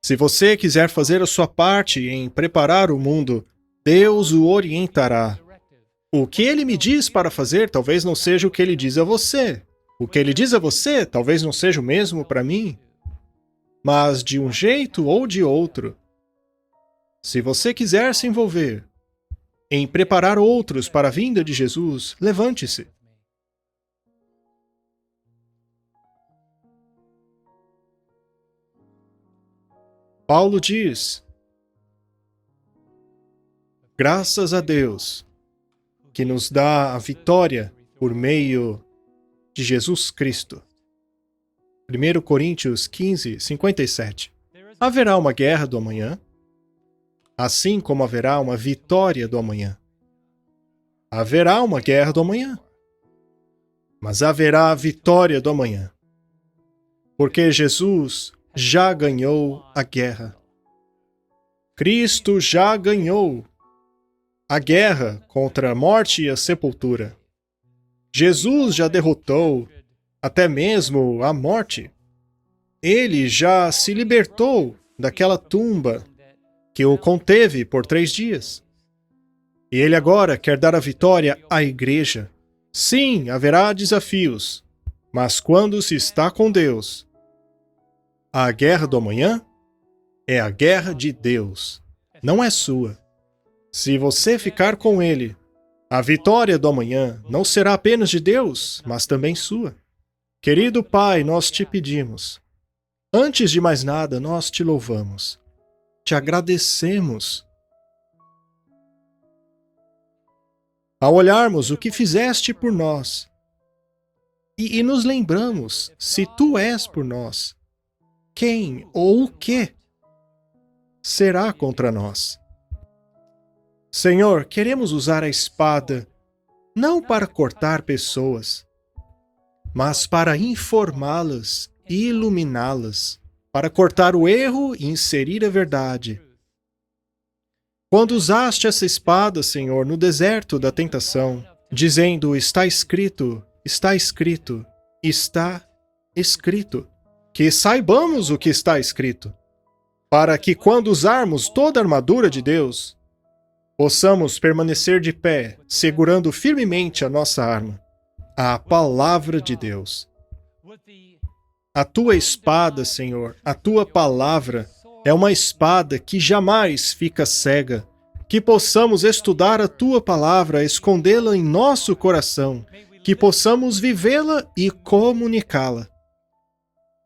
se você quiser fazer a sua parte em preparar o mundo, Deus o orientará. O que ele me diz para fazer talvez não seja o que ele diz a você. O que ele diz a você talvez não seja o mesmo para mim. Mas de um jeito ou de outro, se você quiser se envolver em preparar outros para a vinda de Jesus, levante-se. Paulo diz, graças a Deus, que nos dá a vitória por meio de Jesus Cristo. 1 Coríntios 15, 57. Haverá uma guerra do amanhã, assim como haverá uma vitória do amanhã. Haverá uma guerra do amanhã, mas haverá a vitória do amanhã. Porque Jesus já ganhou a guerra. Cristo já ganhou a guerra contra a morte e a sepultura. Jesus já derrotou até mesmo a morte. Ele já se libertou daquela tumba que o conteve por 3 dias. E ele agora quer dar a vitória à igreja. Sim, haverá desafios, mas quando se está com Deus, a guerra do amanhã é a guerra de Deus, não é sua. Se você ficar com Ele, a vitória do amanhã não será apenas de Deus, mas também sua. Querido Pai, nós te pedimos. Antes de mais nada, nós te louvamos. Te agradecemos. Ao olharmos o que fizeste por nós, e nos lembramos, se Tu és por nós, quem ou o que será contra nós? Senhor, queremos usar a espada não para cortar pessoas, mas para informá-las e iluminá-las, para cortar o erro e inserir a verdade. Quando usaste essa espada, Senhor, no deserto da tentação, dizendo: está escrito, está escrito, está escrito. Que saibamos o que está escrito, para que quando usarmos toda a armadura de Deus, possamos permanecer de pé, segurando firmemente a nossa arma, a palavra de Deus. A tua espada, Senhor, a tua palavra é uma espada que jamais fica cega. Que possamos estudar a tua palavra, escondê-la em nosso coração, que possamos vivê-la e comunicá-la.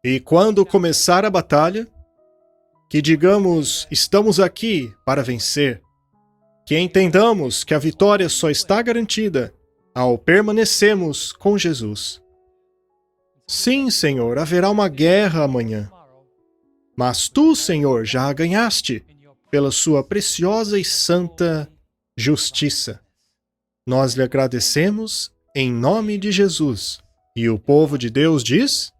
E quando começar a batalha, que digamos: estamos aqui para vencer. Que entendamos que a vitória só está garantida ao permanecermos com Jesus. Sim, Senhor, haverá uma guerra amanhã. Mas tu, Senhor, já a ganhaste pela sua preciosa e santa justiça. Nós lhe agradecemos em nome de Jesus. E o povo de Deus diz: